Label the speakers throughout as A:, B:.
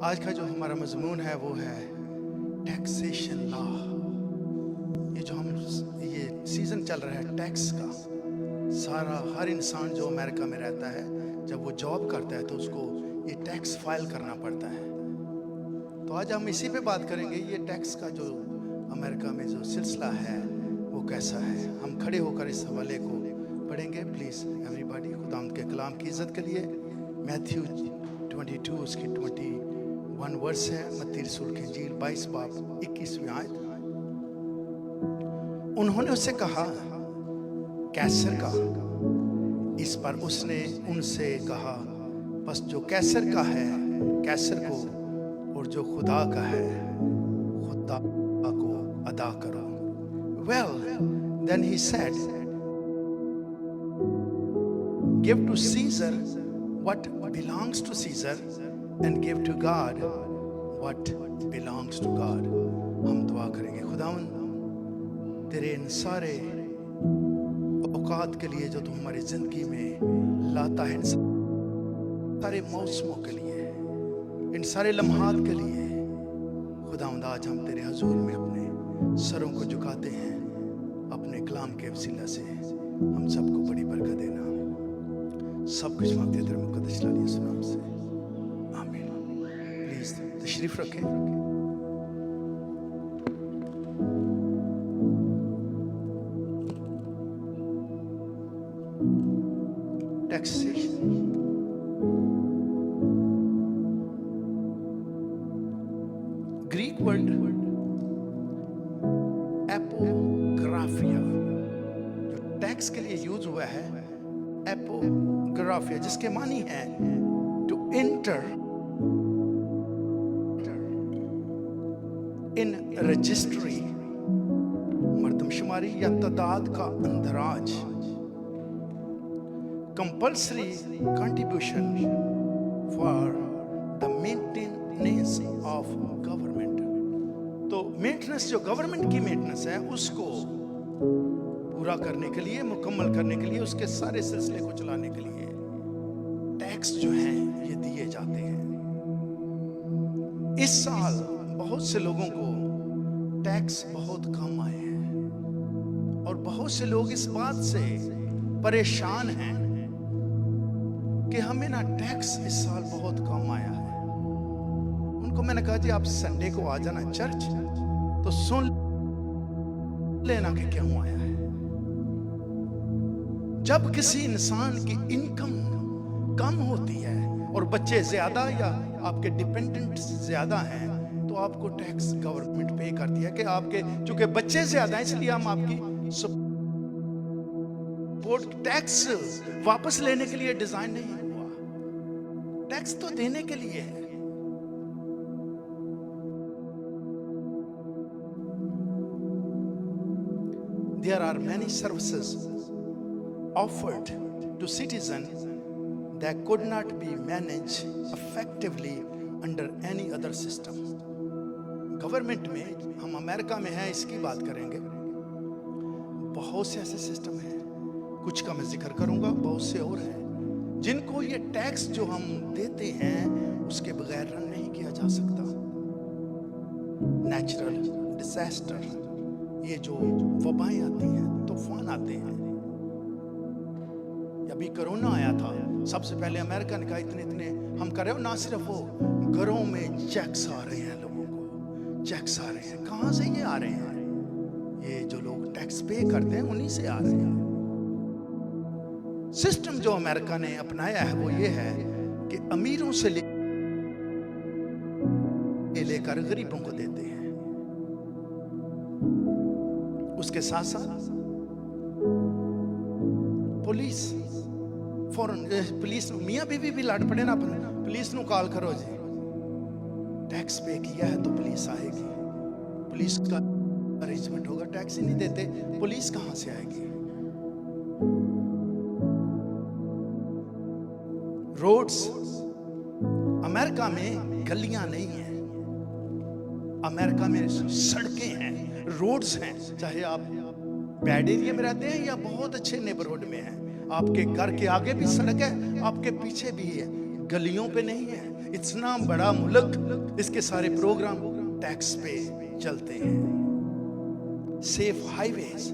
A: آج کا جو ہمارا مضمون ہے وہ ہے ٹیکسیشن لا. یہ جو یہ سیزن چل رہا ہے ٹیکس کا، سارا ہر انسان جو امریکہ میں رہتا ہے جب وہ جاب کرتا ہے تو اس کو یہ ٹیکس فائل کرنا پڑتا ہے. تو آج ہم اسی پہ بات کریں گے، یہ ٹیکس کا جو امریکہ میں جو سلسلہ ہے وہ کیسا ہے. ہم کھڑے ہو کر اس حوالے کو پڑھیں گے. پلیز ایوری باڈی خداوند کے کلام کی عزت کے لیے. میتھیو 22 اس کی 21 ورس ہے. متی رسول کی انجیل 22 باب 21ویں آیت. انہوں نے اس سے کہا کیسر کا. اس پر اس نے ان سے کہا بس جو کیسر کا ہے کیسر کو، اور جو خدا کا ہے خدا کو ادا کرو. Well, then he said, give to Caesar what belongs to Caesar and give to God what belongs to God. ہم دعا کریں گے. خداوند تیرے ان سارے اوقات کے لیے جو تو ہماری زندگی میں لاتا ہے، ان سارے موسموں کے لیے، ان سارے لمحات کے لیے، خداوند آج ہم تیرے حضور میں اپنے سروں کو جھکاتے ہیں. اپنے کلام کے وسیلہ سے ہم سب کو بڑی برکت دینا. سب کچھ مانگتے ہیں تیرے مقدس لالی یسوع نام سے، آمین. پلیز تشریف رکھیں. ٹیکسیشن گریک ورڈ ایپوگرافیا جو ٹیکس کے لیے یوز ہوا ہے، ایپوگرافیا، جس کے معنی ہے ٹو انٹر ان رجسٹری، مردم شماری یا تعداد کا اندراج. compulsory contribution for the maintenance of government. تو مینٹنس جو گورنمنٹ کی مینٹنس ہے اس کو پورا کرنے کے لیے، مکمل کرنے کے لیے، اس کے سارے سلسلے کو چلانے کے لیے ٹیکس جو ہیں یہ دیے جاتے ہیں. اس سال بہت سے لوگوں کو ٹیکس بہت کم آئے ہیں اور بہت سے لوگ اس بات سے پریشان ہیں کہ ہمیں نا ٹیکس اس سال بہت کم آیا ہے. ان کو میں نے کہا جی آپ سنڈے کو آ جانا چرچ تو سن لینا کہ کیوں آیا ہے. جب کسی انسان کی انکم کم ہوتی ہے اور بچے زیادہ یا آپ کے ڈیپینڈنٹ زیادہ ہیں تو آپ کو ٹیکس گورنمنٹ پے کرتی ہے کہ آپ کے چونکہ بچے زیادہ ہیں اس لیے ہم آپ کی ٹیکس واپس لینے کے لیے ڈیزائن نہیں ہوا. ٹیکس تو دینے کے لیے ہے. There are many services offered to citizens that could not be managed effectively under any other system. Government میں، ہم امریکہ میں ہیں اس کی بات کریں گے، بہت سے ایسے سسٹم ہیں، کچھ کا میں ذکر کروں گا، بہت سے اور ہیں جن کو یہ ٹیکس جو ہم دیتے ہیں اس کے بغیر رن نہیں کیا جا سکتا. نیچرل ڈیزاسٹر، یہ جو وبائیں آتی ہیں، طوفان آتے ہیں. ابھی کرونا آیا تھا، سب سے پہلے امریکہ نے کہا اتنے ہم کر رہے ہو. نہ صرف وہ گھروں میں چیکس آ رہے ہیں، لوگوں کو چیکس آ رہے ہیں. کہاں سے یہ آ رہے ہیں؟ یہ جو لوگ ٹیکس پے کرتے ہیں انہی سے آ رہے ہیں. سسٹم جو امریکہ نے اپنایا ہے وہ یہ ہے کہ امیروں سے لے کر غریبوں کو دیتے ہیں. اس کے ساتھ ساتھ پولیس فوراً پولیس میاں بیوی بھی لڑ پڑے نا، پولیس نو کال کرو جی ٹیکس پے کیا ہے تو پولیس آئے گی. پولیس کا ارینجمنٹ ہوگا. ٹیکس ہی نہیں دیتے پولیس کہاں سے آئے گی؟ روڈز، امریکہ میں گلیاں نہیں ہیں، امریکہ میں سڑکیں ہیں، روڈز ہیں. چاہے آپ بیڈ ایریا میں رہتے ہیں یا بہت اچھے نیبرہڈ میں ہیں، آپ کے گھر کے آگے بھی سڑک ہے، آپ کے پیچھے بھی ہے، گلیوں پہ نہیں ہے. इतना बड़ा मुल्क, इसके सारे प्रोग्राम टैक्स पे चलते हैं। सेफ हाईवेज,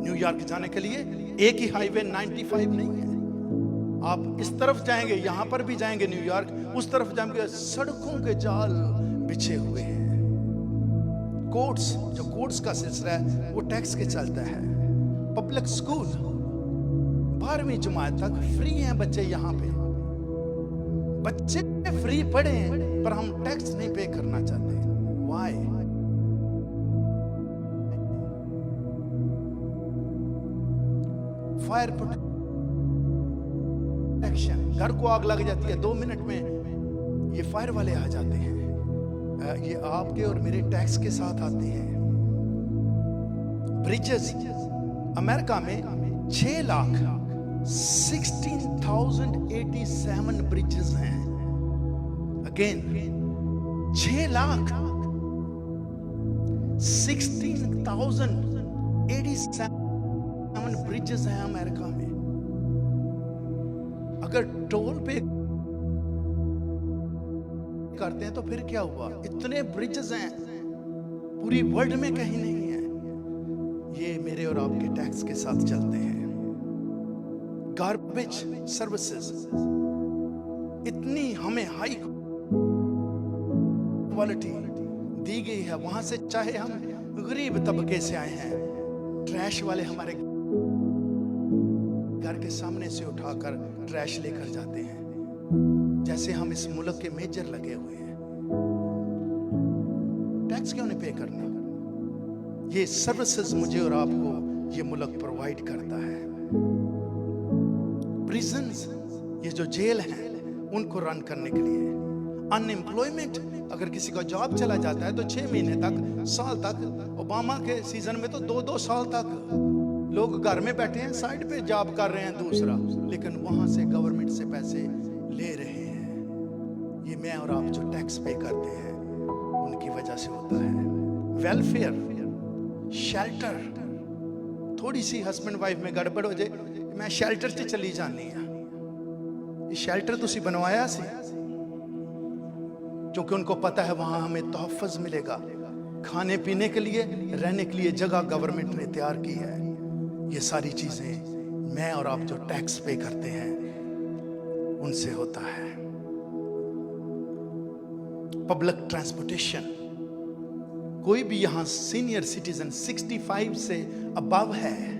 A: न्यूयॉर्क जाने के लिए एक ही हाईवे 95 नहीं है। आप इस तरफ जाएंगे, यहां पर भी जाएंगे न्यूयॉर्क, उस तरफ जाएंगे, सड़कों के जाल बिछे हुए हैं। कोर्ट्स, जो कोर्ट्स का सिलसिला है वो टैक्स के चलता है। पब्लिक स्कूल 12वीं जमात तक फ्री हैं बच्चे, यहां पे बच्चे फ्री पढ़े हैं, पर हम टैक्स नहीं पे करना चाहते। व्हाई? फायर प्रोटेक्शन, घर को आग लग जाती है 2 मिनट में, ये फायर वाले आ जाते हैं, ये आपके और मेरे टैक्स के साथ आते हैं। ब्रिजेस, अमेरिका में 6,16,087 ब्रिजेस हैं। अगेन 6,16,087 ब्रिजेस हैं अमेरिका में। अगर टोल पे करते हैं तो फिर क्या हुआ? इतने ब्रिजेस हैं, पूरी वर्ल्ड में कहीं नहीं है। ये मेरे और आपके टैक्स के साथ चलते हैं। गार्बेज सर्विसेज, इतनी हमें हाई क्वालिटी दी गई है, वहां से चाहे हम गरीब तबके से आए हैं, ट्रैश वाले हमारे घर के सामने से उठाकर ट्रैश लेकर जाते हैं, जैसे हम इस मुल्क के मेजर लगे हुए हैं। टैक्स क्यों नहीं पे करना? ये सर्विसेज मुझे और आपको ये मुल्क प्रोवाइड करता है। प्रिजन्स, ये जो जेल हैं उनको रन करने के लिए। अनएम्प्लॉयमेंट, अगर किसी का जॉब चला जाता है तो 6 महीने तक, साल तक, ओबामा के सीजन में तो 2-2 साल तक लोग घर में बैठे हैं, साइड पे जॉब कर रहे हैं दूसरा, लेकिन वहां से गवर्नमेंट से पैसे ले रहे हैं। ये मैं और आप जो टैक्स पे करते हैं उनकी वजह से होता है। वेलफेयर, शेल्टर, थोड़ी सी हस्बैंड वाइफ में गड़बड़ हो जाए, मैं शेल्टर से चली जानी है। ये शेल्टर तुसी बनवाया सी, क्योंकि उनको पता है वहां हमें तोहफ़्फ़ुज़ मिलेगा, खाने पीने के लिए, रहने के लिए जगह गवर्नमेंट ने तैयार की है। ये सारी चीजें मैं और आप जो टैक्स पे करते हैं उनसे होता है। पब्लिक ट्रांसपोर्टेशन, कोई भी यहां सीनियर सिटीजन 65 से अबव है,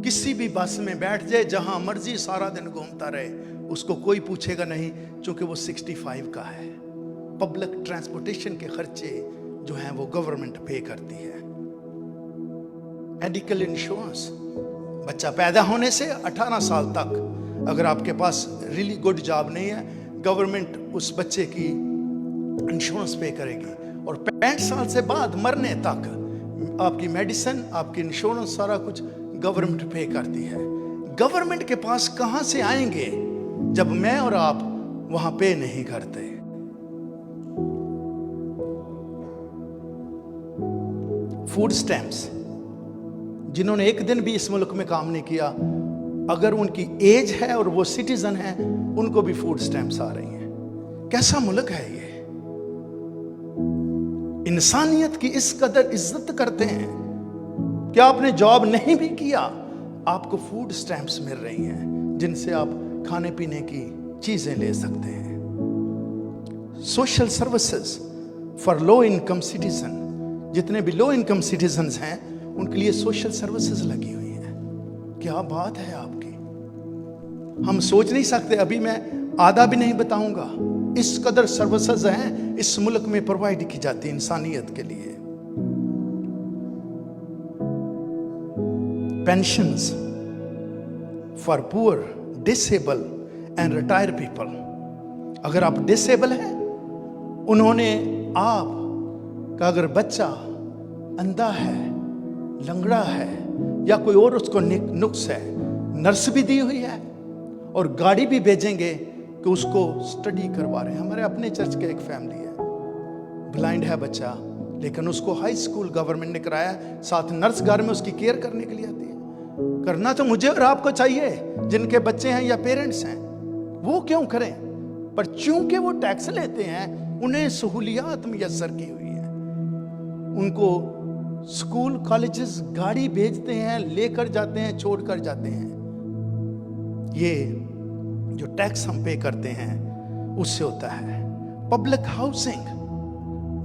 A: किसी भी बस में बैठ जाए, जहां मर्जी सारा दिन घूमता रहे, उसको कोई पूछेगा नहीं, क्योंकि वो 65 का है। पब्लिक ट्रांसपोर्टेशन के खर्चे जो हैं वो गवर्नमेंट पे करती है। मेडिकल इंश्योरेंस, बच्चा पैदा होने से 18 साल तक अगर आपके पास रियली गुड जॉब नहीं है, गवर्नमेंट उस बच्चे की इंश्योरेंस पे करेगी, और 65 साल से बाद मरने तक आपकी मेडिसिन, आपकी इंश्योरेंस, सारा कुछ गवर्नमेंट पे करती है। गवर्नमेंट के पास कहां से आएंगे जब मैं और आप वहां पे नहीं करते? फूड स्टैम्प्स, जिन्होंने एक दिन भी इस मुल्क में काम नहीं किया, अगर उनकी एज है और वो सिटीजन है, उनको भी फूड स्टैम्प्स आ रही हैं। कैसा मुल्क है ये? इंसानियत की इस कदर इज्जत करते हैं कि आपने जॉब नहीं भी किया, आपको फूड स्टैम्प्स मिल रही हैं, जिनसे आप खाने पीने की चीजें ले सकते हैं। Social services for low income citizen, जितने भी लो इनकम सिटीजन्स हैं उनके लिए सोशल सर्विसेज लगी हुई हैं। क्या बात है आपकी, हम सोच नहीं सकते। अभी मैं आधा भी नहीं बताऊंगा, इस कदर सर्विसेज हैं इस मुल्क में प्रोवाइड की जाती है इंसानियत के लिए। Pensions for poor, disable and retire people, अगर आप डिसेबल हैं, उन्होंने आप का अगर बच्चा अंधा है, लंगड़ा है, या कोई और उसको नुक्स है, नर्स भी दी हुई है और गाड़ी भी भेजेंगे कि उसको स्टडी करवा रहे हैं। हमारे अपने चर्च के एक फैमिली है, ब्लाइंड है बच्चा, लेकिन उसको हाई स्कूल गवर्नमेंट ने कराया, साथ नर्स घर में उसकी केयर करने के लिए आती है। करना तो मुझे और आपको चाहिए, जिनके बच्चे हैं या पेरेंट्स हैं, वो क्यों करें? पर चूंकि वो टैक्स लेते हैं उन्हें सहूलियात मुयस्सर की हुई है। उनको स्कूल कॉलेजेस गाड़ी भेजते हैं, लेकर जाते हैं, छोड़ कर जाते हैं। ये जो टैक्स हम पे करते हैं उससे होता है। पब्लिक हाउसिंग,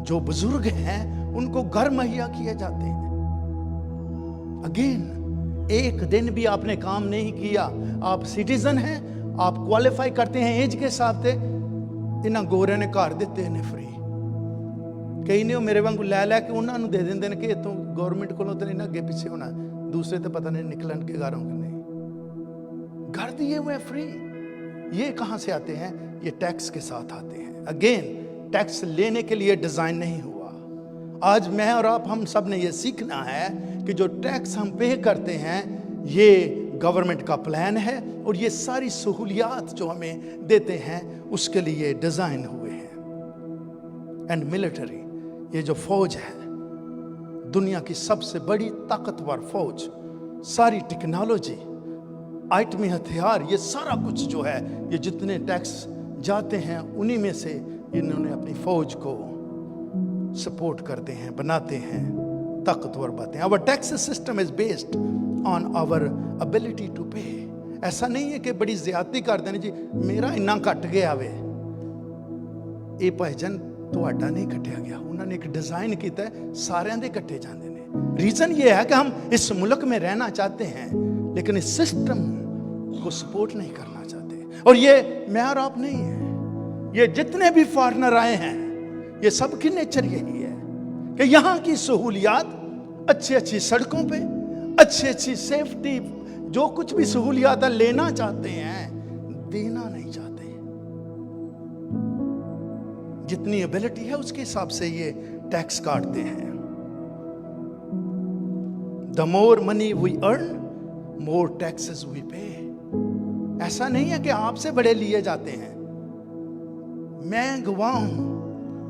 A: जो बुजुर्ग हैं उनको घर मुहैया किए जाते हैं। अगेन, एक दिन भी आपने काम नहीं किया, आप सिटीजन हैं, आप क्वालिफाई करते हैं एज के हिसाब से, इन्हां गोरे ने घर दिते ने फ्री। कई ने मेरे वांगू लै लै के उन्हां नूं दे दिंदे ने कि इतों गवर्नमेंट कोलों तो इन्हां अगे पिछे होना, दूसरे तो पता नहीं निकलन के घरों के नहीं। घर दिए हुए फ्री। ये कहां से आते हैं? ये टैक्स के साथ आते हैं। अगेन, टैक्स लेने के लिए डिजाइन नहीं हुआ। आज मैं और आप, हम सब ने ये सीखना है कि जो टैक्स हम पे करते हैं ये गवर्नमेंट का प्लान है, और ये सारी सहूलियात जो हमें देते हैं उसके लिए डिजाइन हुए हैं। एंड मिलिट्री, ये जो फौज है, दुनिया की सबसे बड़ी ताकतवर फौज, सारी टेक्नोलॉजी, आइटमी हथियार, ये सारा कुछ जो है, ये जितने टैक्स जाते हैं उन्हीं में से इन्होंने अपनी फौज को सपोर्ट करते हैं, बनाते हैं, ताकतवर बनाते हैं। Our tax system is based on our ability to pay. ऐसा नहीं है कि बड़ी ज्यादती कर देने जी मेरा इन्ना घट गया वे। ये भाईजन ਤੁਹਾਡਾ नहीं कटिया गया, उन्होंने एक डिजाइन किया है, सारे दे कटे जाते हैं। रीजन ये है कि हम इस मुल्क में रहना चाहते हैं लेकिन इस सिस्टम को सपोर्ट नहीं करना चाहते। और ये मैं और आप नहीं है, ये जितने भी फॉरेनर आए हैं, ये सबकी नेचर यही है कि यहाँ की सहूलियात, अच्छी अच्छी सड़कों पे, अच्छी अच्छी सेफ्टी, जो कुछ भी सहूलियात लेना चाहते हैं, देना नहीं चाहते। जितनी एबिलिटी है उसके हिसाब से ये टैक्स काटते हैं। The more money we earn, more taxes we pay. ऐसा नहीं है कि आपसे बड़े लिए जाते हैं। मैं गवाह हूं,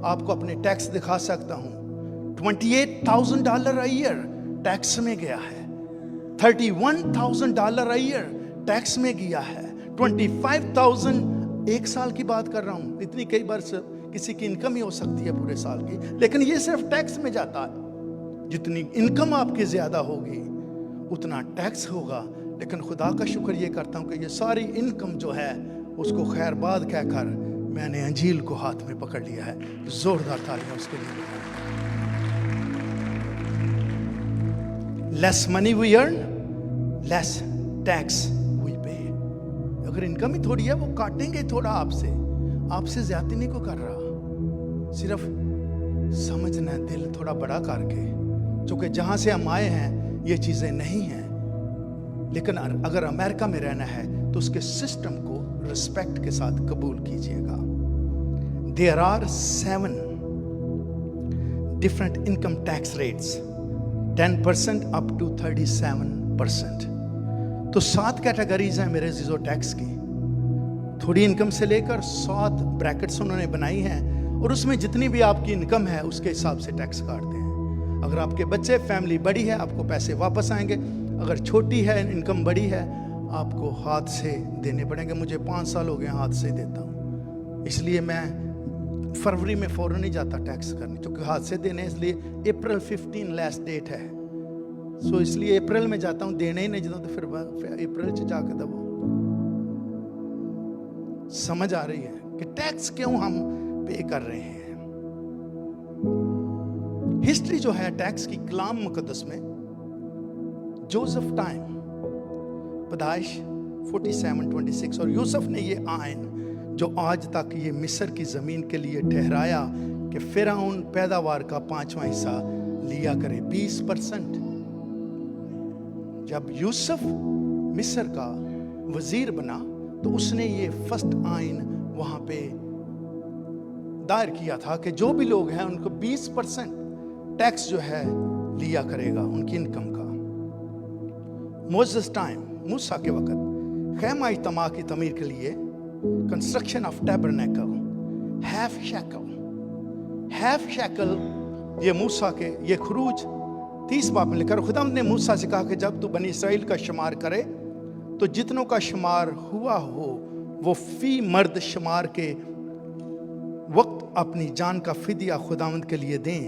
A: आपको अपने टैक्स दिखा सकता हूं। $28,000 a year टैक्स में गया है, $31,000 a year टैक्स में गया है, 25,000 एक साल की बात कर रहा हूं। इतनी कई बार किसी की इनकम ही हो सकती है पूरे साल की, लेकिन ये सिर्फ टैक्स में जाता है। जितनी इनकम आपकी ज्यादा होगी उतना टैक्स होगा। लेकिन खुदा का शुक्र ये करता हूं कि ये सारी इनकम जो है उसको खैरबाद कहकर मैंने अंजील को हाथ में पकड़ लिया है। जोरदार तालियां उसके लिए। Less money we earn, less tax we pay. अगर इनकम ही थोड़ी है वो काटेंगे थोड़ा आपसे। आपसे ज्यादती नहीं को कर रहा, सिर्फ समझना है दिल थोड़ा बड़ा करके, क्योंकि जहां से हम आए हैं ये चीजें नहीं हैं। लेकिन अगर अमेरिका में रहना है तो उसके सिस्टम को रिस्पेक्ट के साथ कबूल कीजिएगा। There are 7 different income tax rates, 10% up to 37%। तो 7 कैटेगरीज हैं मेरे जीजो टैक्स की। थोड़ी इनकम से लेकर 7 ब्रैकेट्स उन्होंने बनाई हैं, और उसमें जितनी भी आपकी इनकम है उसके हिसाब से टैक्स काटते हैं। अगर आपके बच्चे, फैमिली बड़ी है, आपको पैसे वापस आएंगे। अगर छोटी है, इनकम बड़ी है, आपको हाथ से देने पड़ेंगे। मुझे 5 साल हो गए हाथ से देता हूँ, इसलिए मैं फरवरी में फौरन नहीं जाता टैक्स करने, क्योंकि हाथ से देने, इसलिए अप्रैल 15 लास्ट डेट है। सो इसलिए अप्रैल में जाता हूँ, देने ही नहीं जाता तो फिर अप्रैल से जाकर दबो। समझ आ रही है कि टैक्स क्यों हम पे कर रहे हैं। हिस्ट्री जो है टैक्स की, कलाम मुकद्दस में जोसेफ टाइम, पैदाइश 47:26, और यूसुफ ने ये आयन जो आज तक ये मिस्र की जमीन के लिए ठहराया कि फिरौन पैदावार का 5वां हिस्सा लिया करे, 20%। जब यूसुफ मिस्र का वजीर बना तो उसने ये फर्स्ट आइन वहां पे दायर किया था कि जो भी लोग हैं उनको 20% टैक्स जो है लिया करेगा उनकी इनकम का। मोसेस टाइम, मूसा के वक्त, खैमा इज्तिमा की तमीर के लिए construction of tabernacle, half shackle, ये मूसा के, ये खरूज 30 बाब में लिखा। खुदा ने मूसा से कहा कि जब तू बनी इसराइल का शुमार करे तो जितनों का शुमार हुआ हो वो फी मर्द शुमार के वक्त अपनी जान का फिदिया खुदावंद के लिए दें,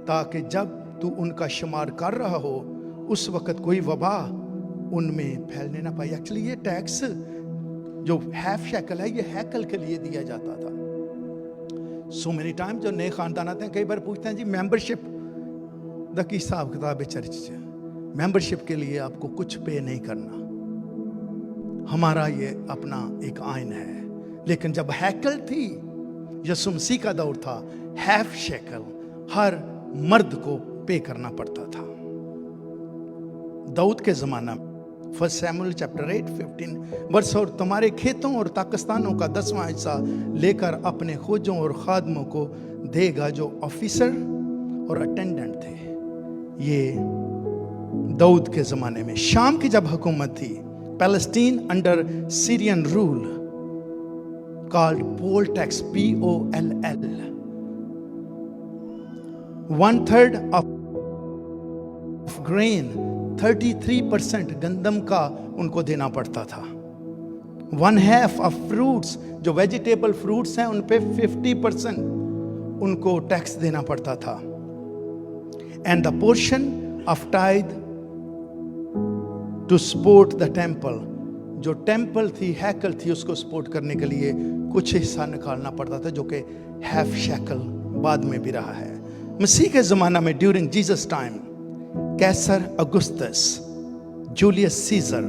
A: ताकि जब तू उनका शुमार कर रहा हो उस वक्त कोई वबा उनमें फैलने ना पाए। एक्चुअली ये टैक्स जो हाफ शेकल है ये हैकल के लिए दिया जाता था। सो मेनी टाइम जो नए खानदान आते हैं कई बार पूछते हैं जी मेंबरशिप दा की हिसाब किताब है चर्च से। मेंबरशिप के लिए आपको कुछ पे नहीं करना, हमारा ये अपना एक आइन है। लेकिन जब हैकल थी, यीशु मसीह का दौर था, हाफ शेकल हर मर्द को पे करना पड़ता था। दाऊद के जमाना में 1 शमूएल चैप्टर 8:15 वर्ष, और तुम्हारे खेतों और ताकस्तानों का 10वां हिस्सा लेकर अपने खोजों और खादमों को देगा जो ऑफिसर और अटेंडेंट थे। ये दाऊद के जमाने में। शाम की जब हुकूमत थी, Palestine under Syrian rule called poll tax, POLL, 1/3 of grain, 33% गंदम का उनको देना पड़ता था। 1/2 of fruits, जो वेजिटेबल फ्रूट्स हैं उन पे 50% उनको टैक्स देना पड़ता था। and the portion of tithe to support the temple, जो टेम्पल थी, हैकल थी, उसको सपोर्ट करने के लिए कुछ हिस्सा निकालना पड़ता था, जो कि हाफ शेकल बाद में भी रहा है। मसीह के ज़माना में during Jesus time, Caesar Augustus, Julius Caesar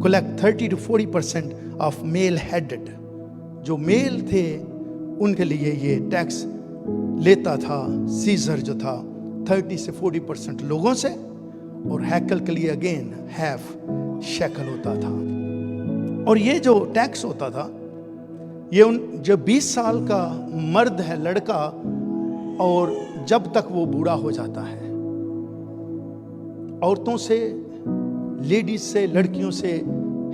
A: collect 30 to 40% of male headed, जो मेल थे उनके लिए ये टैक्स लेता था। सीजर जो था 30 से 40% लोगों से, और हैकल के लिए अगेन हाफ शेकल होता था। और ये जो टैक्स होता था, ये उन जो 20 साल का मर्द है, लड़का, और जब तक वो बूढ़ा हो जाता है, औरतों से, लेडीज से, लड़कियों से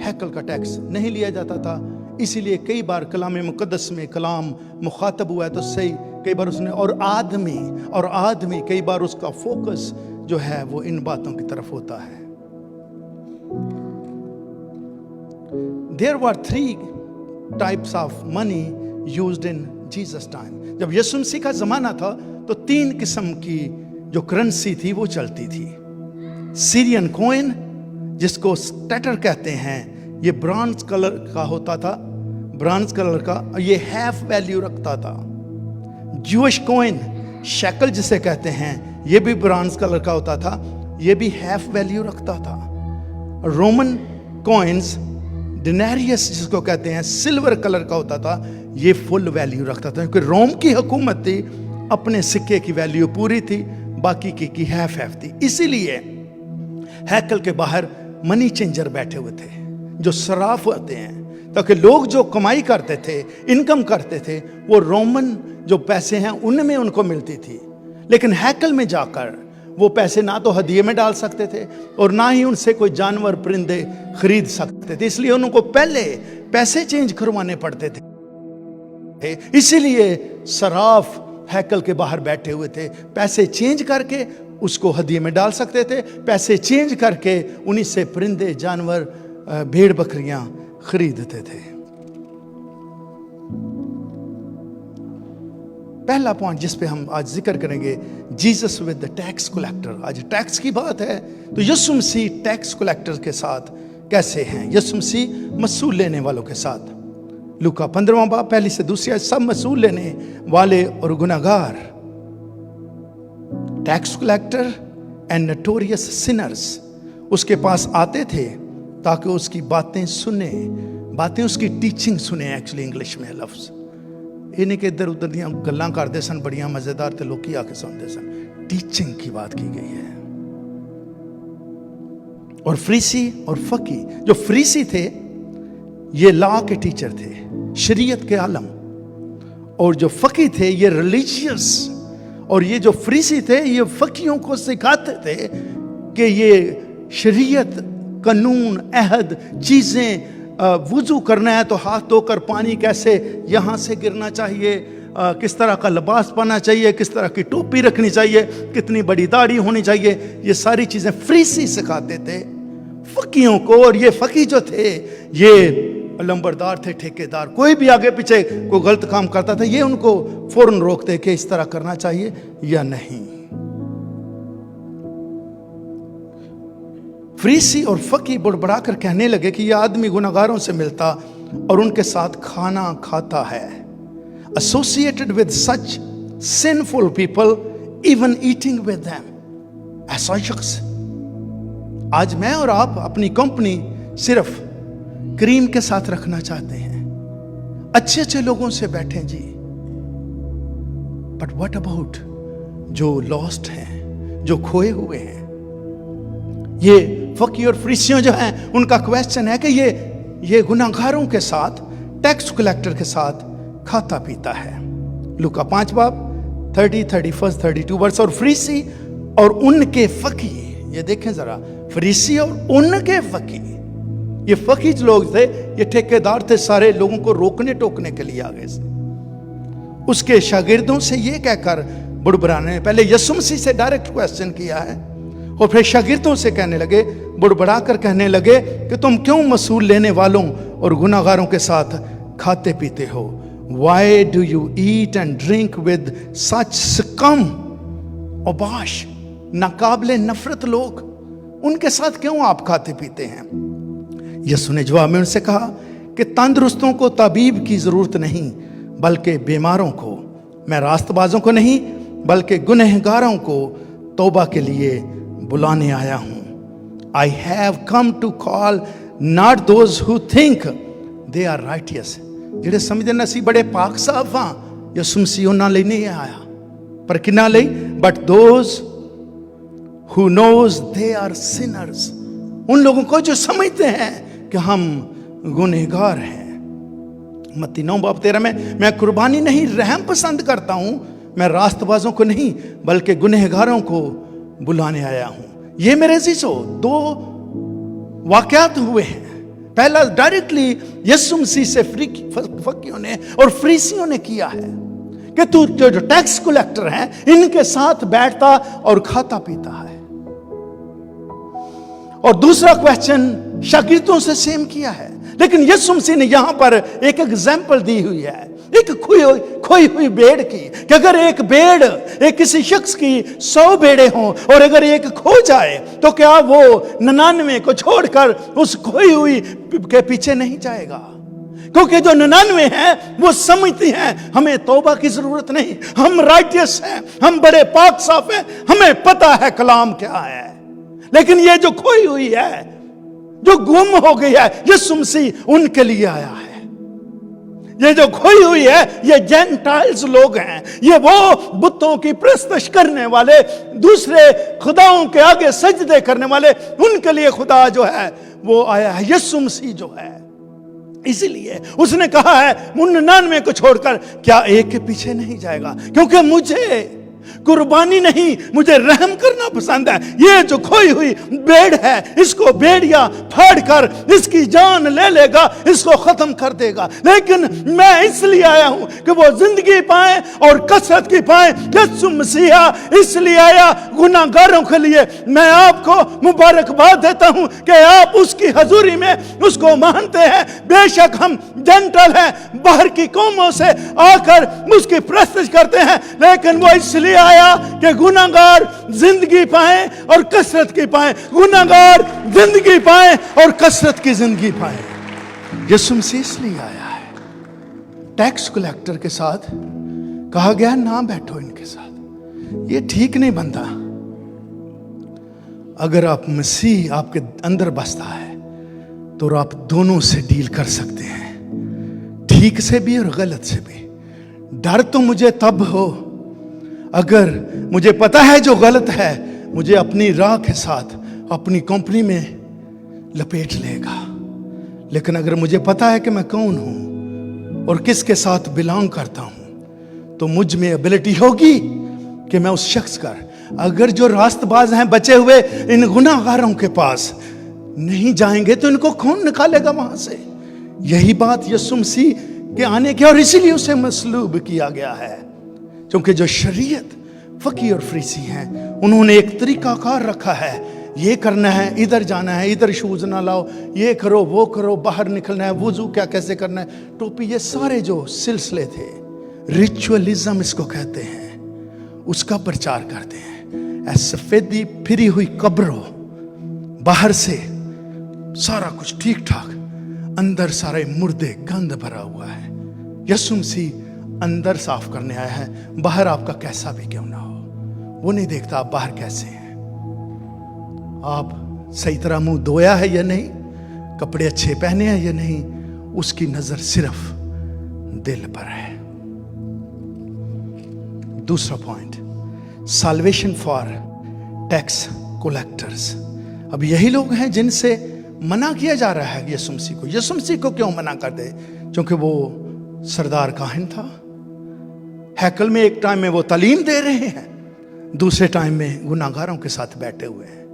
A: हैकल का टैक्स नहीं लिया जाता था। इसीलिए कई बार कलाम मुकद्दस में कलाम मुखातब हुआ है तो सही, कई बार उसने और आदमी कई बार उसका फोकस जो है वो इन बातों की तरफ होता है। There were 3 types of money used in Jesus time. जब यीशु मसीह का ज़माना था तो 3 किस्म की जो करेंसी थी वो चलती थी। सीरियन कॉइन, जिसको स्टेटर कहते हैं, ये ब्रॉन्ज कलर का होता था, ब्रॉन्ज कलर का, ये हाफ वैल्यू रखता था। ज्यूइश कॉइन, शेकल जिसे कहते हैं, ये भी ब्रॉन्ज कलर का होता था, ये भी हाफ वैल्यू रखता था। रोमन कॉइन्स, डिनेरियस जिसको कहते हैं, सिल्वर कलर का होता था, ये फुल वैल्यू रखता था, क्योंकि रोम की हुकूमत थी, अपने सिक्के की वैल्यू पूरी थी, बाकी की हाफ थी। इसीलिए हैकल के बाहर मनी चेंजर बैठे हुए थे, जो सराफ होते हैं, ताकि लोग जो कमाई करते थे, इनकम करते थे, वो रोमन जो पैसे हैं उनमें उनको मिलती थी। लेकिन हैकल में जाकर वो पैसे ना तो हदिये में डाल सकते थे और ना ही उनसे कोई जानवर परिंदे खरीद सकते थे, इसलिए उनको पहले पैसे चेंज करवाने पड़ते थे। इसीलिए सराफ हैकल के बाहर बैठे हुए थे, पैसे चेंज करके उसको हदिये में डाल सकते थे, पैसे चेंज करके उन्हीं से परिंदे, जानवर, भेड़ बकरियां खरीदते थे। पहला पॉइंट जिस पे हम आज जिक्र करेंगे, Jesus with the tax collector. आज टैक्स की बात है तो यीशु मसीह टैक्स कलेक्टर के साथ कैसे हैं? यीशु मसीह मसूल लेने वालों के साथ। लूका 15वां बाब 1 से 2 आयत, सब मसूल लेने वाले और गुनहगार, tax collector and notorious Sinners उसके पास आते थे ताकि उसकी बातें सुने, बातें उसकी टीचिंग सुने। एक्चुअली इंग्लिश में लफ्ज़ इन्हें के इधर उधर दियां गल्लां करते सन, बढ़िया मजेदार थे, लोग आके सुनते सन। टीचिंग की बात की गई है। और फरीसी और फकी, जो फरीसी थे ये लॉ के टीचर थे, शरीयत के आलम, और जो फकी थे ये रिलीजियस, और ये जो फरीसी थे ये फकियों को सिखाते थे कि ये शरीयत, कानून, अहद, चीजें, वुजू करना है तो हाथ धोकर पानी कैसे यहाँ से गिरना चाहिए, किस तरह का लिबास पहनना चाहिए, किस तरह की टोपी रखनी चाहिए, कितनी बड़ी दाढ़ी होनी चाहिए, ये सारी चीज़ें फरीसी सिखाते थे फकीयों को। और ये फकी जो थे ये लंबरदार थे, ठेकेदार, कोई भी आगे पीछे कोई गलत काम करता था, ये उनको फौरन रोकते कि इस तरह करना चाहिए या नहीं। फरीसी और फकीह बड़बड़ा कर कहने लगे कि यह आदमी गुनहगारों से मिलता और उनके साथ खाना खाता है। Associated with such sinful people, even eating with them. ऐसा शख्स, आज मैं और आप अपनी कंपनी सिर्फ क्रीम के साथ रखना चाहते हैं, अच्छे अच्छे लोगों से बैठें जी, बट व्हाट अबाउट जो लॉस्ट हैं, जो खोए हुए हैं? ये फकीह और फरीसियों जो हैं, उनका क्वेश्चन है कि ये गुनाहगारों के साथ, टैक्स कलेक्टर के साथ खाता पीता है। लूका 5 बाब 30, 31, 32 वर्ष। और फरीसी और उनके फकीह, ये देखें जरा, फरीसी और उनके फकीह, ये फकीह लोग थे, ये ठेकेदार थे, सारे लोगों को रोकने टोकने के लिए आ गए थे। उसके शागिर्दों से ये कहकर बुड़बड़ाने, पहले यीशु मसीह से डायरेक्ट क्वेश्चन किया है और फिर शागिर्दों से कहने लगे, बुड़बड़ा कर कहने लगे कि तुम क्यों मसूल लेने वालों और गुनाहगारों के साथ खाते पीते हो? Why do you eat and drink with such scum? औबाश, नाकाबिले नफरत लोग, उनके साथ क्यों आप खाते पीते हैं? यीशु ने जवाब में उनसे कहा कि तंदुरुस्तों को ताबीब की जरूरत नहीं, बल्कि बीमारों को। मैं रास्तबाजों को नहीं, बल्कि गुनहगारों को तौबा के लिए बुलाने आया हूं। I have come to call not those who think they are righteous, ਜਿਹੜੇ ਸਮਝਦੇ ਨੇ ਅਸੀਂ ਬੜੇ ਪਾਕ ਸਾਫ ਹਾਂ, ਯਿਸੂ ਮਸੀਹ ਉਹਨਾਂ ਲਈ ਨਹੀਂ ਆਇਆ, ਪਰ ਕਿਹਨਾਂ ਲਈ? but those who knows they are sinners, उन लोगों को जो समझते हैं कि हम गुनहगार हैं। मत्ती 9 बाब 13 में, मैं कुर्बानी नहीं रहम पसंद करता हूं, मैं रास्तबाजों को नहीं बल्कि गुनहगारों को बुलाने आया हूं। ये मेरे अजीजों 2 वाकयात हुए हैं। पहला डायरेक्टली यीशु मसीह से फकीहों ने और फरीसियों ने किया है कि तू जो टैक्स कलेक्टर हैं, इनके साथ बैठता और खाता पीता है। और दूसरा क्वेश्चन शागिर्दों से सेम किया है, लेकिन यीशु मसीह ने यहां पर एक एग्जाम्पल दी हुई है, एक खोई हुई भेड़ की, कि अगर एक भेड़, एक किसी शख्स की 100 भेड़ें हों और अगर एक खो जाए तो क्या वो 99 को छोड़कर उस खोई हुई के पीछे नहीं जाएगा? क्योंकि जो 99 हैं वो समझती हैं हमें तौबा की जरूरत नहीं, हम राइटियस हैं, हम बड़े पाक साफ हैं, हमें पता है कलाम क्या है। लेकिन ये जो खोई हुई है, जो गुम हो गई है, यीशु मसीह उनके लिए आया है। ये जो खोई हुई है, ये जेंटाइल्स लोग हैं, ये वो बुतों की प्रस्तश करने वाले, दूसरे खुदाओं के आगे सजदे करने वाले, उनके लिए खुदा जो है वो आया है, यीशु मसीह जो है। इसीलिए उसने कहा है 99 को छोड़कर क्या एक के पीछे नहीं जाएगा, क्योंकि मुझे कुर्बानी नहीं, मुझे रहम करना पसंद है। ये जो खोई हुई भेड़ है, इसको भेड़िया फाड़ कर इसकी जान ले लेगा, इसको खत्म कर देगा, लेकिन मैं इसलिए आया हूं कि वो जिंदगी पाए और कसरत की पाए। यीशु मसीह इसलिए आया गुनाहगारों के लिए। मैं आपको मुबारकबाद देता हूं कि आप उसकी हजूरी में उसको मानते हैं। बेशक हम जेंटल हैं, बाहर की कौमों से आकर उसकी प्रस्तुत करते हैं, लेकिन वो इसलिए आया कि गुनाहगार जिंदगी पाए और कसरत की पाए, गुनाहगार जिंदगी पाए और कसरत की जिंदगी पाए। यीशु मसीह इसलिए आया है। टैक्स कलेक्टर के साथ कहा गया ना बैठो इनके साथ, ये ठीक नहीं बनता। अगर आप मसीह आपके अंदर बसता है तो आप दोनों से डील कर सकते हैं, ठीक से भी और गलत से भी। डर तो मुझे तब हो अगर मुझे पता है जो गलत है मुझे अपनी राह के साथ अपनी कंपनी में लपेट लेगा, लेकिन अगर मुझे पता है कि मैं कौन हूं और किसके साथ बिलोंग करता हूं तो मुझ में एबिलिटी होगी कि मैं उस शख्स का, अगर जो रास्तबाज हैं बचे हुए इन गुनाहगारों के पास नहीं जाएंगे तो इनको कौन निकालेगा वहां से। यही बात यीशु मसीह के आने की, और इसीलिए उसे मसलूब किया गया है, क्योंकि जो शरीयत फकीह और फरीसी हैं उन्होंने एक तरीकाकार रखा है, ये करना है, इधर जाना है, इधर शूज ना लाओ, ये करो, वो करो, बाहर निकलना है, वुजू क्या कैसे करना है, टोपी, ये सारे जो सिलसिले थे, रिचुअलिज्म इसको कहते हैं, उसका प्रचार करते हैं। सफेदी फिरी हुई कब्रों, बाहर से सारा कुछ ठीक ठाक, अंदर सारे मुर्दे, गंद भरा हुआ है। यीशु मसीह अंदर साफ करने आया है, बाहर आपका कैसा भी क्यों ना हो, वो नहीं देखता आप बाहर कैसे हैं, आप सही तरह मुंह धोया है या नहीं, कपड़े अच्छे पहने हैं या नहीं, उसकी नजर सिर्फ दिल पर है। दूसरा point, salvation for tax collectors. अब यही लोग हैं जिनसे मना किया जा रहा है यीशु मसीह को। यीशु मसीह को क्यों मना कर दे? क्योंकि वो सरदार काहिन था। हैकल में एक टाइम में वो तालीम दे रहे हैं, दूसरे टाइम में गुनाहगारों के साथ बैठे हुए हैं।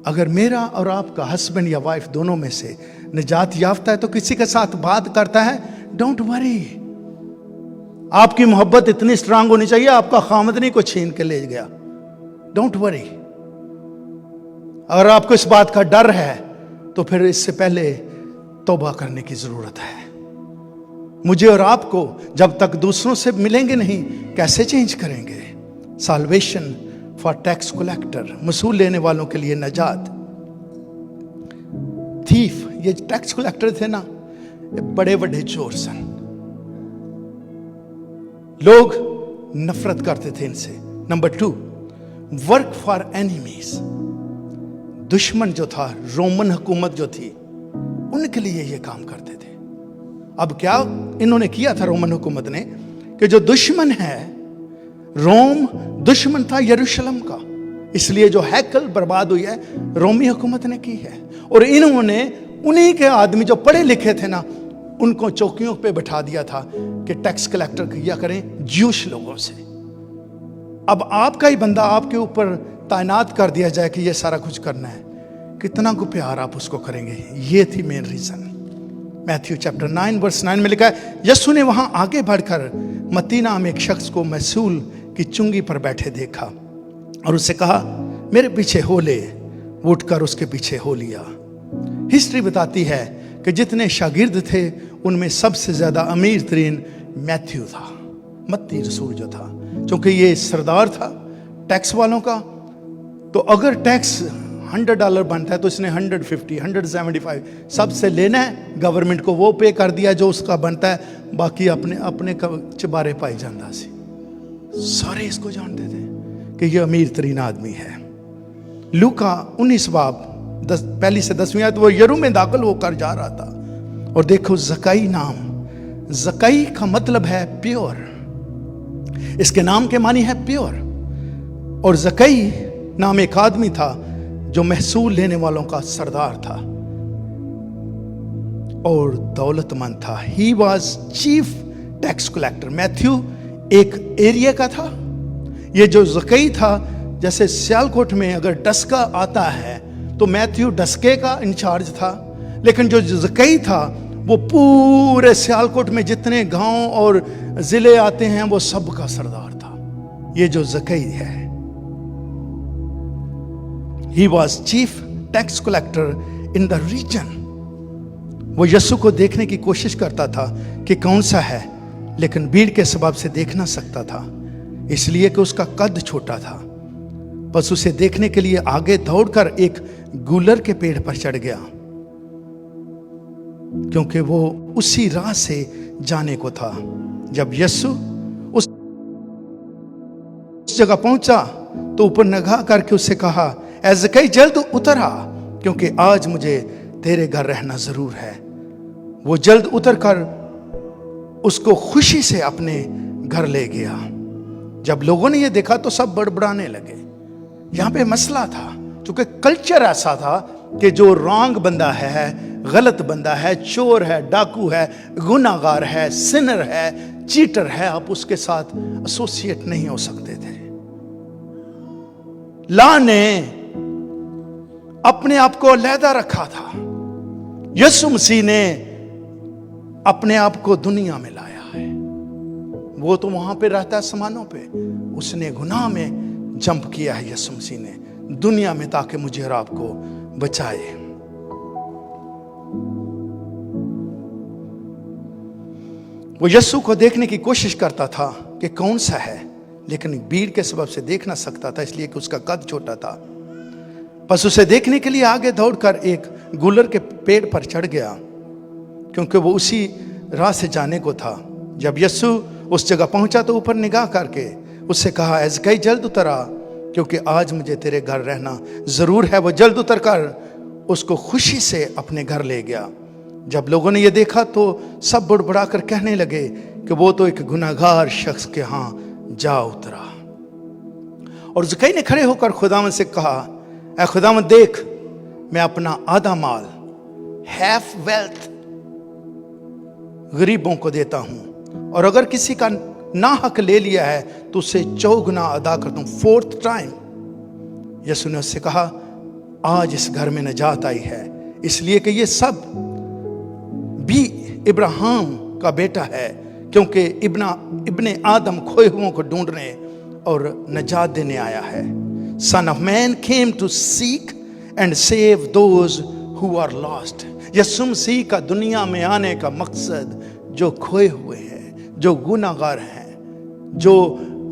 A: अगर मेरा और आपका हस्बैंड या वाइफ दोनों में से निजात याफ्ता है तो किसी के साथ बात करता है, डोंट वरी, आपकी मोहब्बत इतनी स्ट्रांग होनी चाहिए, आपका खामद नहीं को छीन के ले गया, डोंट वरी। अगर आपको इस बात का डर है तो फिर इससे पहले तौबा करने की जरूरत है। मुझे और आपको जब तक दूसरों से मिलेंगे नहीं, कैसे चेंज करेंगे? साल्वेशन फॉर टैक्स कलेक्टर, वसूल लेने वालों के लिए नजात। थीफ, ये टैक्स कलेक्टर थे ना, बड़े बड़े चोर सन, लोग नफरत करते थे इनसे। नंबर 2, वर्क फॉर एनिमीज, दुश्मन जो था, रोमन हुकूमत जो थी, उनके लिए ये काम करते थे। अब क्या इन्होंने किया था रोमन हुकूमत ने, कि जो दुश्मन है, रोम दुश्मन था यरूशलेम का, इसलिए जो हैकल बर्बाद हुई है रोमी हुकूमत ने की है। और इन्होंने उन्हीं के आदमी जो पढ़े लिखे थे ना, उनको चौकियों पे बैठा दिया था कि टैक्स कलेक्टर किया करें ज्यूश लोगों से। अब आपका ही बंदा आपके ऊपर तैनात कर दिया जाए कि ये सारा कुछ करना है, कितना को प्यार आप उसको करेंगे? ये थी main reason. Matthew chapter 9 verse 9 में लिखा है, यीशु ने वहां आगे बढ़कर मत्ती नाम एक शख्स को महसूल की चुंगी पर बैठे देखा और उससे कहा, मेरे पीछे हो ले। वो उठकर उसके पीछे हो लिया। हिस्ट्री बताती है कि जितने शागिर्द थे उनमें सबसे ज्यादा अमीर तरीन मैथ्यू था, मत्ती रसूल जो था, क्योंकि ये सरदार था टैक्स वालों का। तो अगर टैक्स $100 बनता है तो इसने 150, 175 सबसे लेना है, गवर्नमेंट को वो पे कर दिया जो उसका बनता है, बाकी अपने अपने चबारे पाई जाता सी। सारे इसको जानते थे कि ये अमीर तरीन आदमी है। लूका 19 बाब 1 से 10 आयत, वो यरू में दाखिल होकर जा रहा था और देखो जकई नाम, जकई का मतलब है प्योर, इसके नाम के मानी है प्योर। और जकई नाम एक आदमी था जो महसूल लेने वालों का सरदार था और दौलतमंद था। He was chief tax collector. Matthew एक एरिया का था। ये जो जकई था, जैसे सियालकोट में अगर डस्का आता है तो मैथ्यू डस्के का इंचार्ज था, लेकिन जो जकई था वो पूरे सियालकोट में जितने गांव और जिले आते हैं वो सब का सरदार था। ये जो जकई है, He was chief tax collector in the region. वो यीशु को देखने की कोशिश करता था कि कौन सा है, लेकिन भीड़ के सबब से देख ना सकता था, इसलिए कि उसका कद छोटा था। बस उसे देखने के लिए आगे दौड़कर एक गूलर के पेड़ पर चढ़ गया, क्योंकि वो उसी राह से जाने को था। जब यीशु उस जगह पहुंचा तो ऊपर निगाह करके उससे कहा, ऐ जकई जल्द उतर आ, क्योंकि आज मुझे तेरे घर रहना जरूर है। वो जल्द उतर कर उसको खुशी से अपने घर ले गया। जब लोगों ने ये देखा तो सब बड़बड़ाने लगे। यहां पे मसला था, क्योंकि कल्चर ऐसा था कि जो रॉन्ग बंदा है, गलत बंदा है, चोर है, डाकू है, गुनाहगार है, सिनर है, चीटर है, आप उसके साथ एसोसिएट नहीं हो सकते थे। ला ने अपने आप को अलहदा रखा था। यीशु मसीह ने अपने आप को दुनिया में लाया है। वो तो वहां पे रहता है समानों पे, उसने गुनाह में जंप किया है यीशु मसीह ने, दुनिया में ताकि मुझे और आपको बचाए। वो यीशु को देखने की कोशिश करता था कि कौन सा है, लेकिन भीड़ के सबब से देख ना सकता था, इसलिए कि उसका कद छोटा था। बस उसे देखने के लिए आगे दौड़कर एक गुलर के पेड़ पर चढ़ गया, क्योंकि वो उसी राह से जाने को था। जब यीशु उस जगह पहुंचा तो ऊपर निगाह करके उससे कहा, ज़क्कई जल्द उतर आ, क्योंकि आज मुझे तेरे घर रहना ज़रूर है। वो जल्द उतर कर उसको खुशी से अपने घर ले गया। जब लोगों ने ये देखा तो सब बुड़बुड़ा कर कहने लगे कि वो तो एक गुनाहगार शख्स के यहाँ जा उतरा। और ज़क्कई ने खड़े होकर खुदावंद से कहा, ऐ खुदावंद देख, मैं अपना आधा माल, हाफ वेल्थ, गरीबों को देता हूं, और अगर किसी का ना हक ले लिया है तो उसे 4 गुना अदा कर दूं, 4th टाइम। यीशु ने उससे कहा, आज इस घर में नजात आई है, इसलिए कि ये सब भी इब्राहिम का बेटा है, क्योंकि इब्ने आदम खोए हुओं को ढूंढने और नजात देने आया है। Son of man came to seek and save those who are lost. यीशु मसीह का दुनिया में आने का मकसद जो खोए हुए हैं, जो गुनाहगार हैं, जो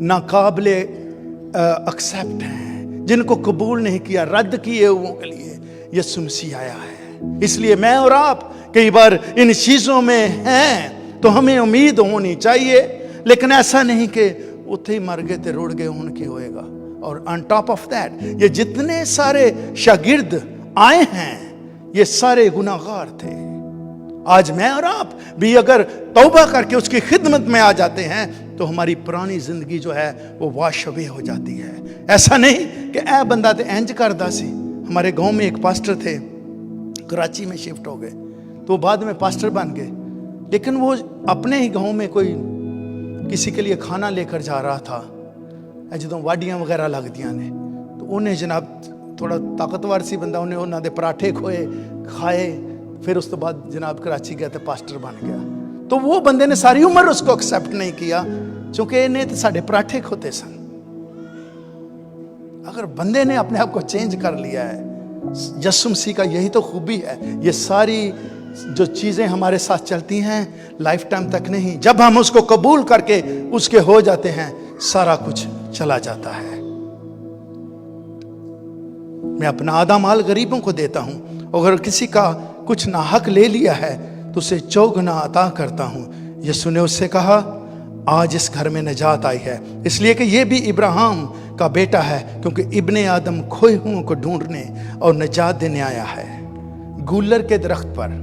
A: नाकाबिले एक्सेप्ट हैं, जिनको कबूल नहीं किया, रद्द किए हुओं के लिए यीशु मसीह आया है। इसलिए मैं और आप कई बार इन चीज़ों में हैं तो हमें उम्मीद होनी चाहिए, लेकिन ऐसा नहीं कि उथे ही मर गए थे रुड़ गए उनकी होएगा। और ऑन टॉप ऑफ दैट, ये जितने सारे शागिर्द आए हैं ये सारे गुनाहगार थे। आज मैं और आप भी अगर तौबा करके उसकी खिदमत में आ जाते हैं तो हमारी पुरानी जिंदगी जो है वो वाश अवे हो जाती है। ऐसा नहीं कि ऐ बंदा तो इंज करदा सी। हमारे गांव में एक पास्टर थे, कराची में शिफ्ट हो गए तो बाद में पास्टर बन गए, लेकिन वो अपने ही गांव में कोई किसी के लिए खाना लेकर जा रहा था। ਜਦੋਂ ਵਾਢੀਆਂ ਵਗੈਰਾ ਲੱਗਦੀਆਂ ਨੇ तो ਉਹਨੇ ਜਨਾਬ थोड़ा ताकतवर सी बंदा, उन्हें उन्होंने पराठे खोए खाए, फिर उस तो बाद जनाब कराची गया तो पास्टर बन गया। तो वो बंदे ने सारी उम्र उसको एक्सेप्ट नहीं किया, क्योंकि इन्हें तो साढ़े पराठे खोते सन। अगर बंदे ने अपने आप को चेंज कर लिया है, यीशु मसीह का यही तो खूबी है। ये सारी जो चीज़ें हमारे साथ चलती हैं लाइफ टाइम तक नहीं, जब हम उसको कबूल करके उसके हो जाते हैं सारा कुछ चला जाता है। मैं अपना आधा माल गरीबों को देता हूं, अगर किसी का कुछ नाहक ले लिया है तो उसे 4 गुना अता करता हूं। यीशु ने उससे कहा, आज इस घर में नजात आई है, इसलिए कि ये भी इब्राहिम का बेटा है, क्योंकि इब्ने आदम खोए हुओं को ढूंढने और नजात देने आया है। गूलर के दरख्त पर,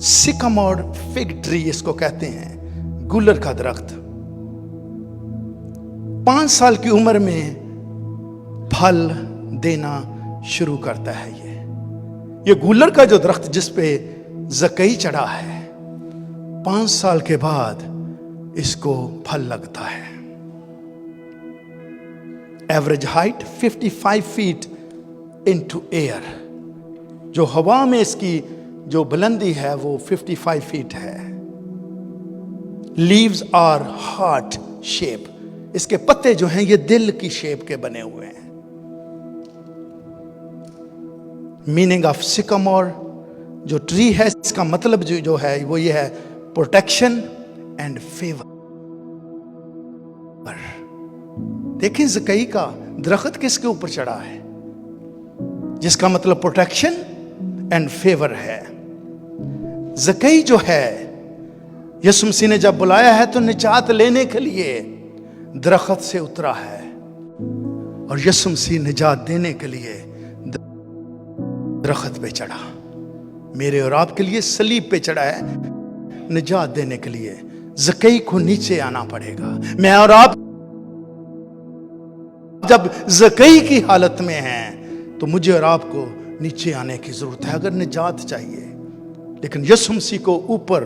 A: सिकमोर फिग ट्री इसको कहते हैं, गूलर का दरख्त 5 साल की उम्र में फल देना शुरू करता है। ये गूलर का जो दरख्त जिस पे ज़क्कई चढ़ा है, 5 साल के बाद इसको फल लगता है। Average height 55 feet into air, जो हवा में इसकी जो बुलंदी है वो 55 फीट है। लीव्स आर हार्ट शेप, इसके पत्ते जो हैं ये दिल की शेप के बने हुए हैं। मीनिंग ऑफ सिकमोर जो ट्री है, इसका मतलब जो है वो ये है, प्रोटेक्शन एंड फेवर। देखिए ज़क्कई का दरख्त किसके ऊपर चढ़ा है, जिसका मतलब प्रोटेक्शन एंड फेवर है। ज़क्कई जो है, यीशु मसीह ने जब बुलाया है तो निजात लेने के लिए दरख्त से उतरा है, और यीशु मसीह निजात देने के लिए दरख्त पे चढ़ा। मेरे और आपके लिए सलीब पे चढ़ा है, निजात देने के लिए। ज़क्कई को नीचे आना पड़ेगा। मैं और आप जब ज़क्कई की हालत में हैं तो मुझे और आपको नीचे आने की जरूरत है अगर निजात चाहिए। लेकिन यीशु मसीह को ऊपर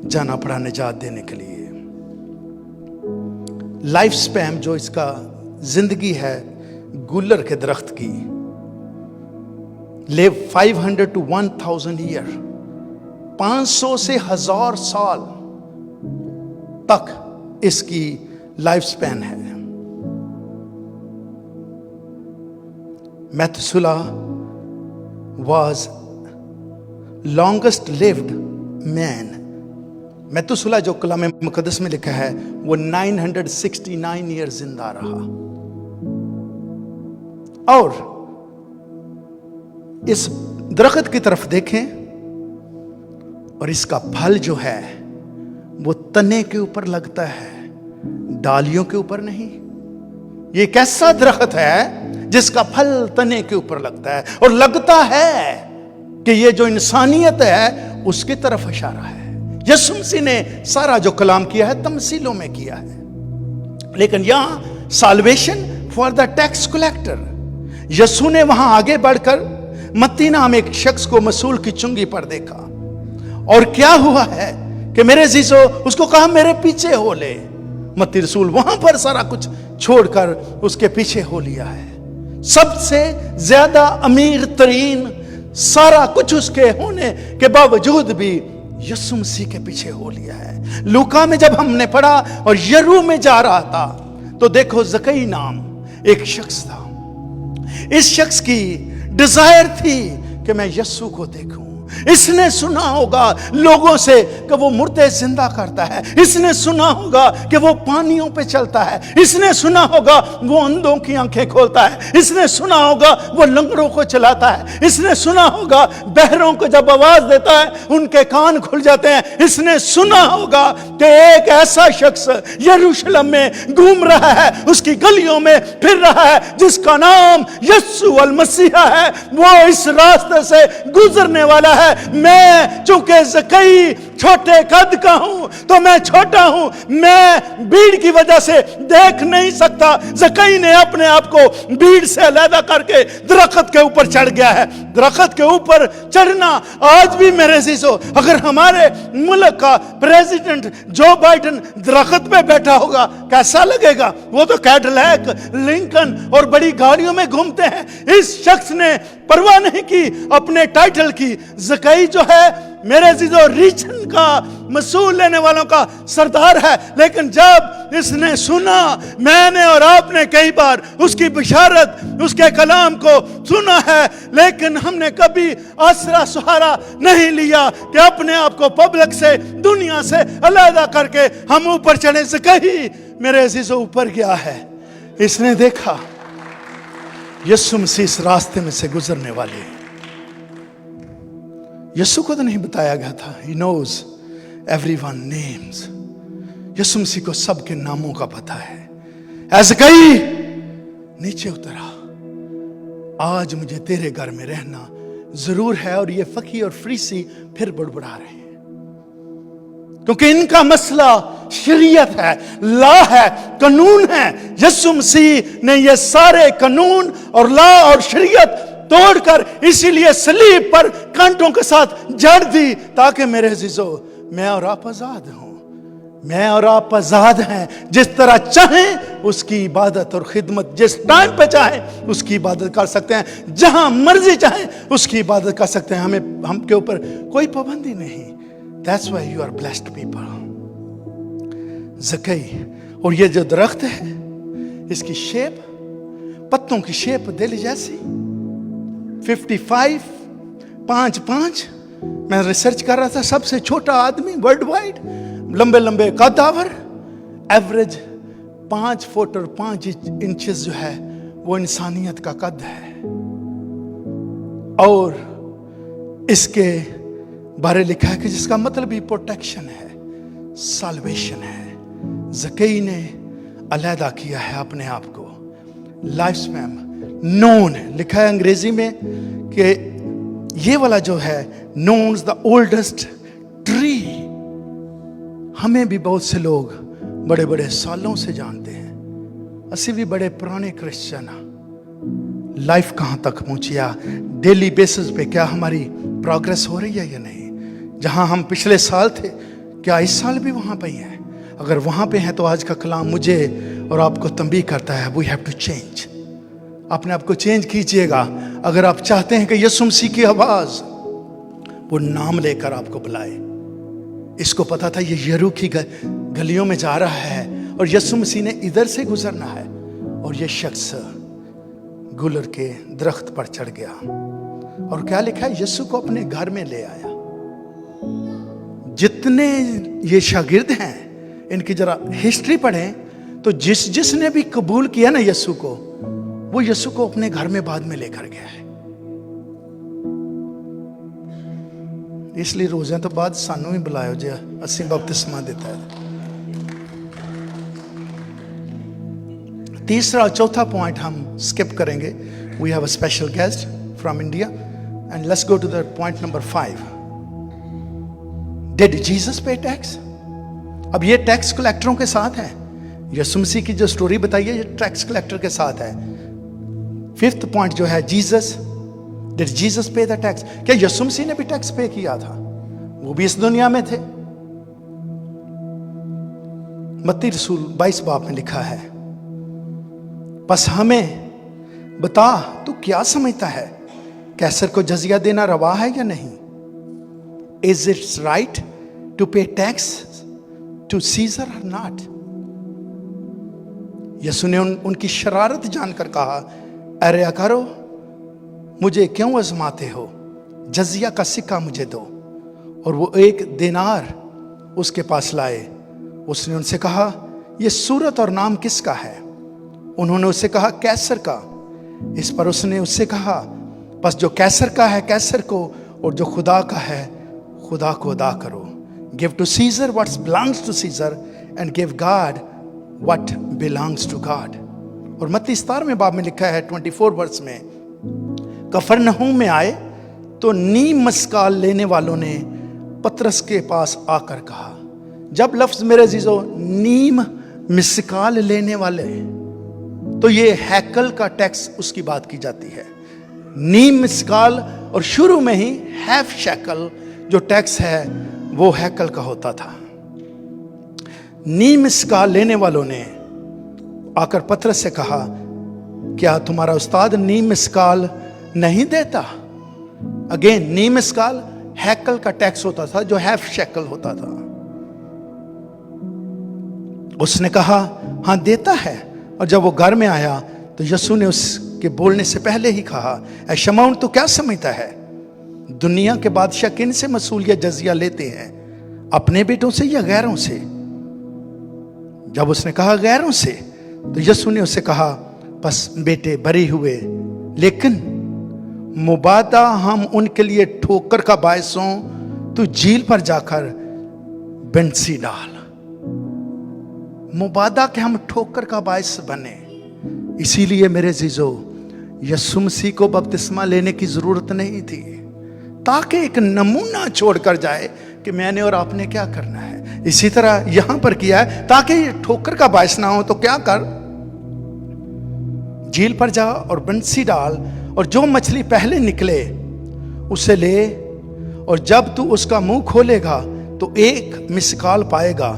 A: जाना पड़ा निजात देने के लिए। लाइफ स्पैन जो इसका जिंदगी है गुलर के दरख्त की, लिव 500 to 1000 ईयर, 500 से 1000 साल तक इसकी लाइफ स्पैन है। Methuselah was longest lived man. मेतुसला जो कलाम मुकद्दस में लिखा है वो 969 ईयर जिंदा रहा। और इस दरख्त की तरफ देखें और इसका फल जो है वो तने के ऊपर लगता है, डालियों के ऊपर नहीं। ये कैसा दरख्त है जिसका फल तने के ऊपर लगता है और लगता है कि ये जो इंसानियत है उसकी तरफ इशारा है। यीशु मसीह ने सारा जो कलाम किया है तमसीलों में किया है, लेकिन यहां salvation for the tax collector, यीशु ने वहां आगे बढ़कर मत्ती नाम एक शख्स को मसूल की चुंगी पर देखा और क्या हुआ है कि मेरे अजीजों उसको कहा मेरे पीछे हो ले। मत्ती रसूल वहां पर सारा कुछ छोड़कर उसके पीछे हो लिया है। सबसे ज्यादा अमीर तरीन सारा कुछ उसके होने के बावजूद भी यीशु मसीह के पीछे हो लिया है। लूका में जब हमने पढ़ा और यरू में जा रहा था तो देखो जकई नाम एक शख्स था। इस शख्स की डिजायर थी कि मैं यीशु को देखूं। इसने सुना होगा लोगों से कि वो मुर्दे जिंदा करता है, इसने सुना होगा कि वो पानियों पे चलता है, इसने सुना होगा वो अंधों की आंखें खोलता है, इसने सुना होगा वो लंगड़ों को चलाता है, इसने सुना होगा बहरों को जब आवाज देता है उनके कान खुल जाते हैं, इसने सुना होगा कि एक ऐसा शख्स यरूशलेम में घूम रहा है, उसकी गलियों में फिर रहा है जिसका नाम यीशु अल मसीहा है, वो इस रास्ते से गुजरने वाला है। मैं चूंकि ज़कई छोटे कद का हूं तो मैं छोटा हूं, मैं भीड़ की वजह से देख नहीं सकता। ज़कई ने अपने आप को भीड़ से अलग करके दरख्त के ऊपर चढ़ गया है। दरख्त के ऊपर चढ़ना आज भी मेरे अजीजों, अगर हमारे मुल्क का प्रेसिडेंट जो बाइडन दरख्त पे बैठा होगा कैसा लगेगा? वो तो कैडिलैक, लिंकन और बड़ी गाड़ियों में घूमते हैं। इस शख्स ने परवाह नहीं की अपने टाइटल की। ज़कई जो है मेरे अजीजों रीजन का मसूल लेने वालों का सरदार है, लेकिन जब इसने सुना, मैंने और आपने कई बार उसकी बिशारत, उसके कलाम को सुना है, लेकिन हमने कभी आसरा सहारा नहीं लिया कि अपने आप को पब्लिक से, दुनिया से अलग करके हम ऊपर चढ़े। ज़कई मेरे अजीजों ऊपर गया है, इसने देखा यीशु मसीह इस रास्ते में से गुजरने वाले। यीशु को तो नहीं बताया गया था, he knows everyone names। यीशु मसीह को सबके नामों का पता है। ऐसे कई नीचे उतरा, आज मुझे तेरे घर में रहना जरूर है। और ये फकी और फरीसी फिर बड़बड़ा रहे हैं क्योंकि इनका मसला शरीयत है, ला है, कानून है। यीशु मसीह ने ये सारे कानून और ला और शरीयत तोड़कर इसीलिए सलीब पर कांटों के साथ जड़ दी ताकि मेरे अजीजों मैं और आप आजाद हों। मैं और आप आजाद हैं, जिस तरह चाहें उसकी इबादत और खिदमत, जिस टाइम पे चाहें उसकी इबादत कर सकते हैं, जहां मर्जी चाहें उसकी इबादत कर सकते हैं। हम के ऊपर कोई पाबंदी नहीं। That's why you are blessed people। ज़कई और ये जो दरख्त है इसकी शेप, पत्तों की शेप दिल जैसी, 55, 5'5", मैं रिसर्च कर रहा था, सबसे छोटा आदमी वर्ल्ड वाइड, लंबे लंबे कदावर, एवरेज 5 फुट और 5 इंचेस जो है वो इंसानियत का कद है। और इसके बारे लिखा है कि जिसका मतलब भी प्रोटेक्शन है, साल्वेशन है। ज़कई ने अलहदा किया है अपने आप को। लाइफ स्पैन नोन लिखा है अंग्रेजी में कि ये वाला जो है नोन्स द ओल्डेस्ट ट्री। हमें भी बहुत से लोग बड़े बड़े सालों से जानते हैं, असी भी बड़े पुराने क्रिश्चियन। लाइफ कहाँ तक पहुंची है, डेली बेसिस पे क्या हमारी प्रोग्रेस हो रही है या नहीं? जहां हम पिछले साल थे क्या इस साल भी वहां पे हैं? अगर वहां पे हैं तो आज का कलाम मुझे और आपको तंबीह करता है, वी हैव टू चेंज। अपने आप को चेंज कीजिएगा अगर आप चाहते हैं कि यीशु मसीह की आवाज वो नाम लेकर आपको बुलाए। इसको पता था ये यरू की गलियों में जा रहा है और यीशु मसीह ने इधर से गुजरना है, और ये शख्स गुलर के दरख्त पर चढ़ गया। और क्या लिखा है? यीशु को अपने घर में ले आया। जितने ये शागिर्द हैं, इनकी जरा हिस्ट्री पढ़ें तो जिसने भी कबूल किया ना यीशु को, वो यीशु को अपने घर में बाद में लेकर गया है। इसलिए रोज़िਆਂ ਤੋਂ ਬਾਅਦ ਸਾਨੂੰ ਵੀ ਬੁਲਾਇਓ ਜੇ ਅਸੀਂ ਬਪਤਿਸਮਾ ਦਿੱਤਾ ਹੈ। तीसरा और चौथा पॉइंट हम स्किप करेंगे। We have a special guest from India and let's go to the point number 5। Did Jesus pay tax? अब ये टैक्स कलेक्टरों के साथ है। यीशु मसीह की जो स्टोरी बताई है, ये टैक्स कलेक्टर के साथ है। 5th पॉइंट जो है, जीसस, डिड जीसस पे द टैक्स? क्या यीशु मसीह ने भी टैक्स पे किया था? वो भी इस दुनिया में थे। मत्ती रसूल 22 बाब में लिखा है, बस हमें बता तू क्या समझता है, कैसर को जजिया देना रवा है या नहीं? इज इट्स राइट टू पे टैक्स टू सीजर और नॉट? यीशु ने उनकी शरारत जानकर कहा, अरे करो, मुझे क्यों आजमाते हो? जजिया का सिक्का मुझे दो। और वो 1 दिनार उसके पास लाए। उसने उनसे कहा, ये सूरत और नाम किसका है? उन्होंने उससे कहा, कैसर का। इस पर उसने उससे कहा, बस जो कैसर का है कैसर को, और जो खुदा का है खुदा को अदा करो। Give to Caesar what belongs to Caesar and give God what belongs to God. और मत्ती 17वें बाब में लिखा है 24 वर्ष में, कफरनहूम में आए तो नीम मस्काल लेने वालों ने पतरस के पास आकर कहा। जब लफ्ज मेरे अजीजों नीम मिस्काल लेने वाले, तो ये हैकल का टैक्स उसकी बात की जाती है। नीम मिस्काल, और शुरू में ही हैफ शैकल जो टैक्स है वो हैकल का होता था। नीम मिस्काल लेने वालों ने आकर पतरस से कहा, क्या तुम्हारा उस्ताद नीम मिस्काल नहीं देता? अगेन नीम मिस्काल हैकल का टैक्स होता था, जो हैफ शैकल होता था। उसने कहा, हाँ देता है। और जब वो घर में आया तो यीशु ने उसके बोलने से पहले ही कहा, ऐ शमौन तू क्या समझता है, दुनिया के बादशाह किन से मसूल या जजिया लेते हैं, अपने बेटों से या गैरों से? जब उसने कहा गैरों से, तो यीशु ने उससे कहा, बस बेटे बरी हुए, लेकिन मुबादा हम उनके लिए ठोकर का बायस हों, तू झील पर जाकर बंसी डाल। मुबादा के हम ठोकर का बायस बने। इसीलिए मेरे जीजो, यीशु मसीह को बपतिस्मा लेने की जरूरत नहीं थी, ताकि एक नमूना छोड़कर जाए कि मैंने और आपने क्या करना है। इसी तरह यहां पर किया है, ताकि ठोकर का बायस ना हो तो क्या कर, झील पर जा और बंसी डाल, और जो मछली पहले निकले उसे ले, और जब तू उसका मुंह खोलेगा तो 1 मिस्काल पाएगा,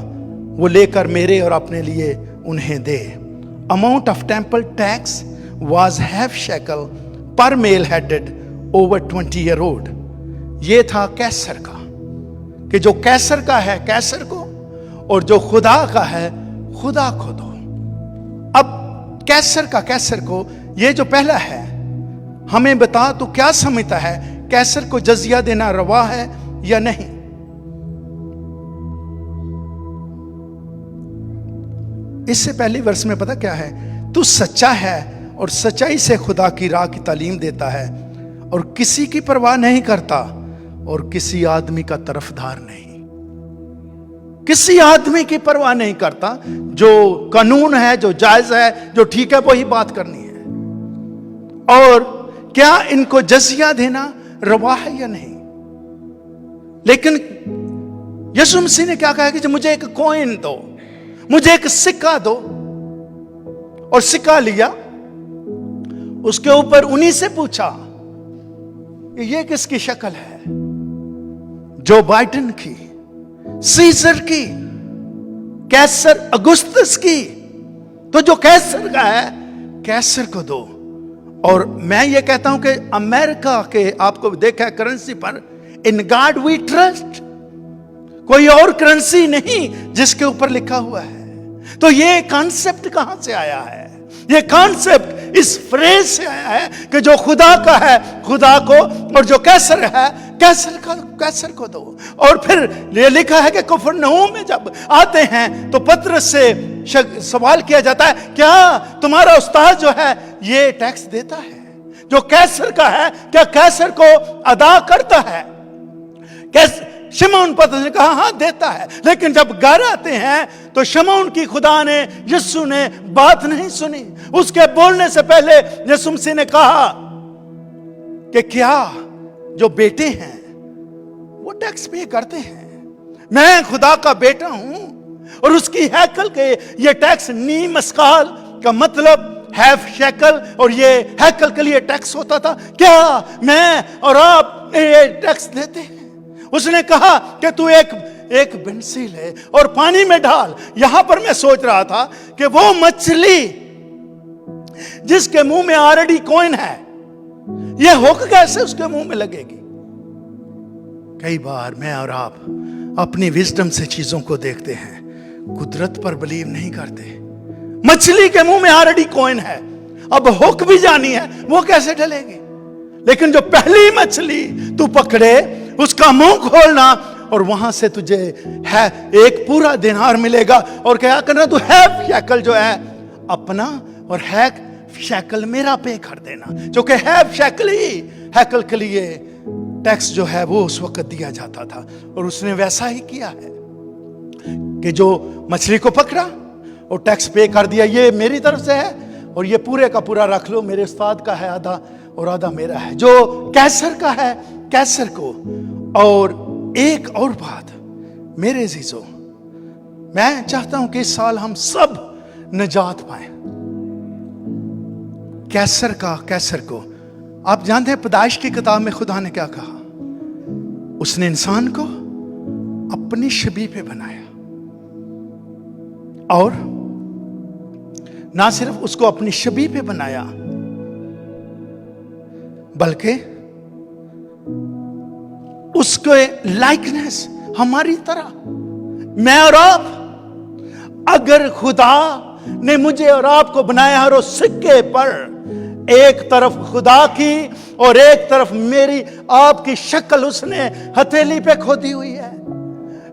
A: वो लेकर मेरे और अपने लिए उन्हें दे। Amount of temple tax was half shekel पर male headed over 20 year old. ये था कैसर का, कि जो कैसर का है कैसर को, और जो खुदा का है खुदा को दो। अब कैसर का कैसर को, ये जो पहला है, हमें बता तू क्या समझता है, कैसर को जजिया देना रवा है या नहीं? इससे पहले वर्ष में पता क्या है, तू सच्चा है और सच्चाई से खुदा की राह की तालीम देता है, और किसी की परवाह नहीं करता, और किसी आदमी का तरफदार नहीं। किसी आदमी की परवाह नहीं करता। जो कानून है, जो जायज है, जो ठीक है, वही बात करनी है। और क्या इनको जजिया देना रवा है या नहीं? लेकिन यीशु मसीह ने क्या कहा कि मुझे एक कॉइन दो, मुझे एक सिक्का दो। और सिक्का लिया, उसके ऊपर उन्हीं से पूछा ये किसकी शक्ल है? जो बाइडेन की, सीजर की, कैसर अगुस्तस की। तो जो कैसर का है कैसर को दो। और मैं ये कहता हूं कि अमेरिका के, आपको देखा है करेंसी पर, इन गॉड वी ट्रस्ट, कोई और करेंसी नहीं जिसके ऊपर लिखा हुआ है। तो ये कॉन्सेप्ट कहां से आया है? ये कॉन्सेप्ट इस फ्रेज से आया है कि जो खुदा का है खु़दा को, और जो कैसर है कैसर को दो। और फिर ये लिखा है कि कफरनहूम में जब आते हैं तो पतरस से सवाल किया जाता है, क्या तुम्हारा उस्ताद जो है ये टैक्स देता है जो कैसर का है, क्या कैसर को अदा करता है? शमौन पतरस ने कहा हाँ देता है। लेकिन जब घर आते हैं तो शमौन की खुदा ने, यीशु ने बात नहीं सुनी। उसके बोलने से पहले यीशु मसीह ने कहा कि क्या जो बेटे हैं वो टैक्स पे करते हैं? मैं खुदा का बेटा हूं और उसकी हैकल के ये टैक्स नी मस्काल का मतलब हैफ शेकल, और ये हैकल के लिए टैक्स होता था। क्या मैं और आप ये टैक्स देते हैं? उसने कहा कि तू एक बंसी ले और पानी में डाल। यहां पर मैं सोच रहा था कि वो मछली जिसके मुंह में ऑलरेडी कॉइन है, ये हुक कैसे उसके मुंह में लगेगी? कई बार मैं और आप अपनी विजडम से चीजों को देखते हैं, कुदरत पर बिलीव नहीं करते। मछली के मुंह में ऑलरेडी कॉइन है, अब हुक भी जानी है, वो कैसे डलेगी? लेकिन जो पहली मछली तू पकड़े उसका मुंह खोलना और वहां से तुझे है एक पूरा दिनार मिलेगा। और क्या करना, तू हैफ शेकल जो है अपना और हैक शेकल मेरा पे कर देना, जो कि हैफ शेकल ही हैकल के लिए टैक्स जो है वो उस वक्त दिया जाता था। और उसने वैसा ही किया है कि जो मछली को पकड़ा और टैक्स पे कर दिया, ये मेरी तरफ से है और ये पूरे का पूरा रख लो, मेरे उस्ताद का है आधा और आधा मेरा है। जो कैसर का है कैसर को। और एक और बात मेरे अजीजों, मैं चाहता हूं कि इस साल हम सब निजात पाएं। कैसर का कैसर को। आप जानते हैं पैदाइश की किताब में खुदा ने क्या कहा? उसने इंसान को अपनी शबीह पे बनाया, और ना सिर्फ उसको अपनी शबीह पे बनाया बल्कि उसके लाइकनेस हमारी तरह। मैं और आप, अगर खुदा ने मुझे और आपको बनाया और उस सिक्के पर एक तरफ खुदा की और एक तरफ मेरी आपकी शक्ल उसने हथेली पे खोदी हुई है।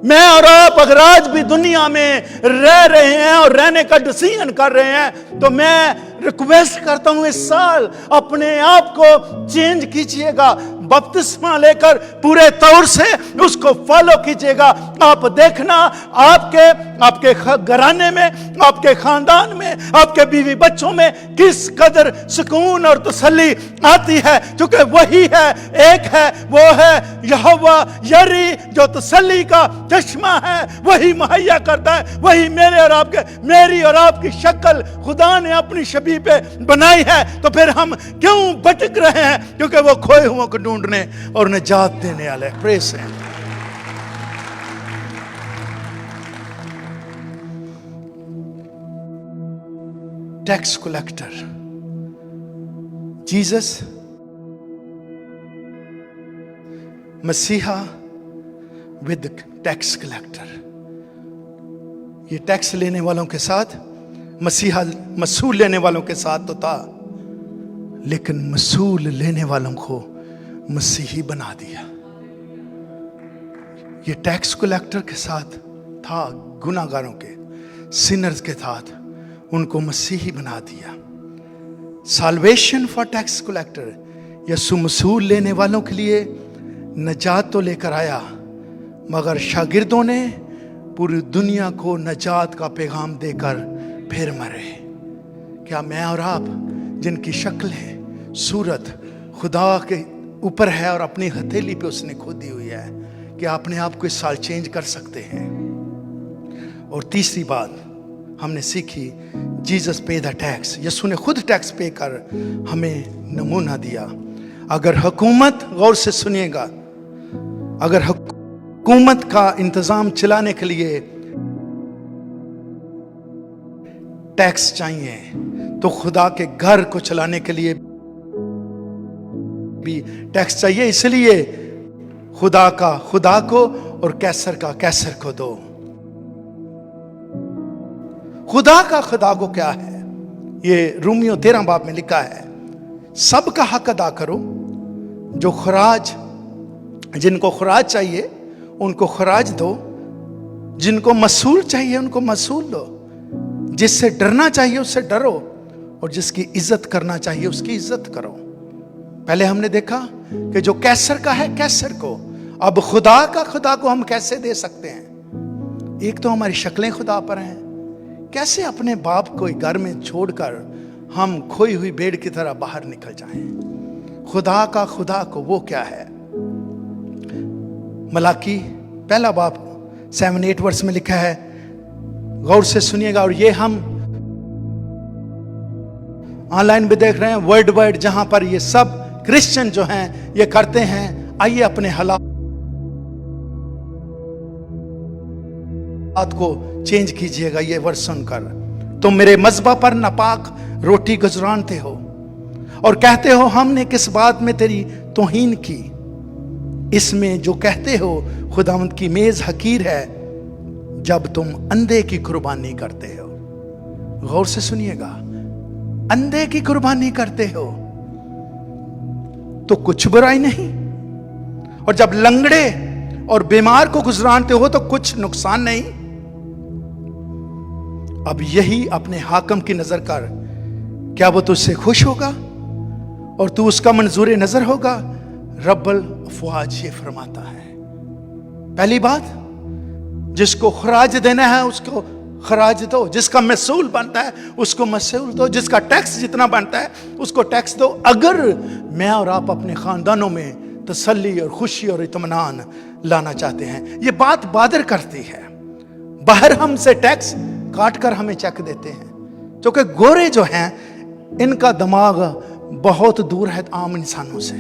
A: मैं और आप अगर आज भी दुनिया में रह रहे हैं और रहने का डिसीजन कर रहे हैं, तो मैं रिक्वेस्ट करता हूं इस साल अपने आप को चेंज कीजिएगा, बपतिस्मा लेकर पूरे तौर से उसको फॉलो कीजिएगा। आप देखना आपके घराने में, आपके खानदान में, आपके बीवी बच्चों में किस कदर सुकून और तसल्ली आती है, क्योंकि वही है, एक है, वो है यहोवा यरी जो तसल्ली का चश्मा है, वही मुहैया करता है। वही मेरी और आपकी शक्ल खुदा ने अपनी शबीह पे बनाई है। तो फिर हम क्यों भटक रहे हैं? क्योंकि वो खोए हुओं को ढूंढने और निजात देने वाले। प्रेस है। टैक्स कलेक्टर जीसस मसीहा विद टैक्स कलेक्टर। ये टैक्स लेने वालों के साथ मसीहा मसूल लेने वालों के साथ तो था, लेकिन मसूल लेने वालों को मसीही बना दिया। ये टैक्स कलेक्टर के साथ था, गुनाहगारों के, सिनर्स के साथ उनको मसीही बना दिया। साल्वेशन फॉर टैक्स कलेक्टर, यीशु मसूल लेने वालों के लिए नजात तो लेकर आया, मगर शागिर्दों ने पूरी दुनिया को नजात का पैगाम देकर फिर मरे। क्या मैं और आप, जिनकी शक्ल है, सूरत खुदा के ऊपर है और अपनी हथेली पे उसने खोदी हुई है, क्या अपने आप को इस साल चेंज कर सकते हैं? और तीसरी बात हमने सीखी, जीसस पे द टैक्स। यीशु ने खुद टैक्स पे कर हमें नमूना दिया। अगर हुकूमत, गौर से सुनिएगा, अगर हुकूमत का इंतजाम चलाने के लिए टैक्स चाहिए, तो खुदा के घर को चलाने के लिए भी टैक्स चाहिए। इसलिए खुदा का खुदा को और कैसर का कैसर को दो। खुदा का खुदा को क्या है? ये रोमियो 13 बाब में लिखा है, सबका हक अदा करो, जो खराज, जिनको खराज चाहिए उनको खराज दो, जिनको मसूल चाहिए उनको मसूल दो, जिससे डरना चाहिए उससे डरो, और जिसकी इज्जत करना चाहिए उसकी इज्जत करो। पहले हमने देखा कि जो कैसर का है कैसर को, अब खुदा का खुदा को हम कैसे दे सकते हैं? एक तो हमारी शक्लें खुदा पर हैं, कैसे अपने बाप को घर में छोड़कर हम खोई हुई भेड़ की तरह बाहर निकल जाएं? खुदा का खुदा को वो क्या है? मलाकी पहला बाब 7-8 वर्ष में लिखा है, गौर से सुनिएगा। और ये हम ऑनलाइन भी देख रहे हैं, वर्ल्ड वाइड, जहां पर ये सब क्रिश्चियन जो हैं ये करते हैं। आइए अपने हालात को चेंज कीजिएगा। ये वर्ड सुनकर, तुम मेरे मज़बा पर नापाक रोटी गुजरानते हो और कहते हो हमने किस बात में तेरी तौहीन की। इसमें जो कहते हो खुदावंद की मेज हकीर है जब तुम अंधे की कुर्बानी करते हो। गौर से सुनिएगा, अंधे की कुर्बानी करते हो तो कुछ बुराई नहीं, और जब लंगड़े और बीमार को गुजरानते हो तो कुछ नुकसान नहीं। अब यही अपने हाकम की नजर कर, क्या वो तुझसे खुश होगा और तू उसका मंजूर नजर होगा? रब्बुल अफ़वाज ये फरमाता है। पहली बात, जिसको खराज देना है उसको खराज दो, जिसका मसूल बनता है उसको मसूल दो, जिसका टैक्स जितना बनता है उसको टैक्स दो। अगर मैं और आप अपने खानदानों में तसल्ली और खुशी और इत्मीनान लाना चाहते हैं। ये बात बादर करती है, बाहर हमसे टैक्स काट कर हमें चेक देते हैं, क्योंकि गोरे जो हैं इनका दिमाग बहुत दूर है आम इंसानों से।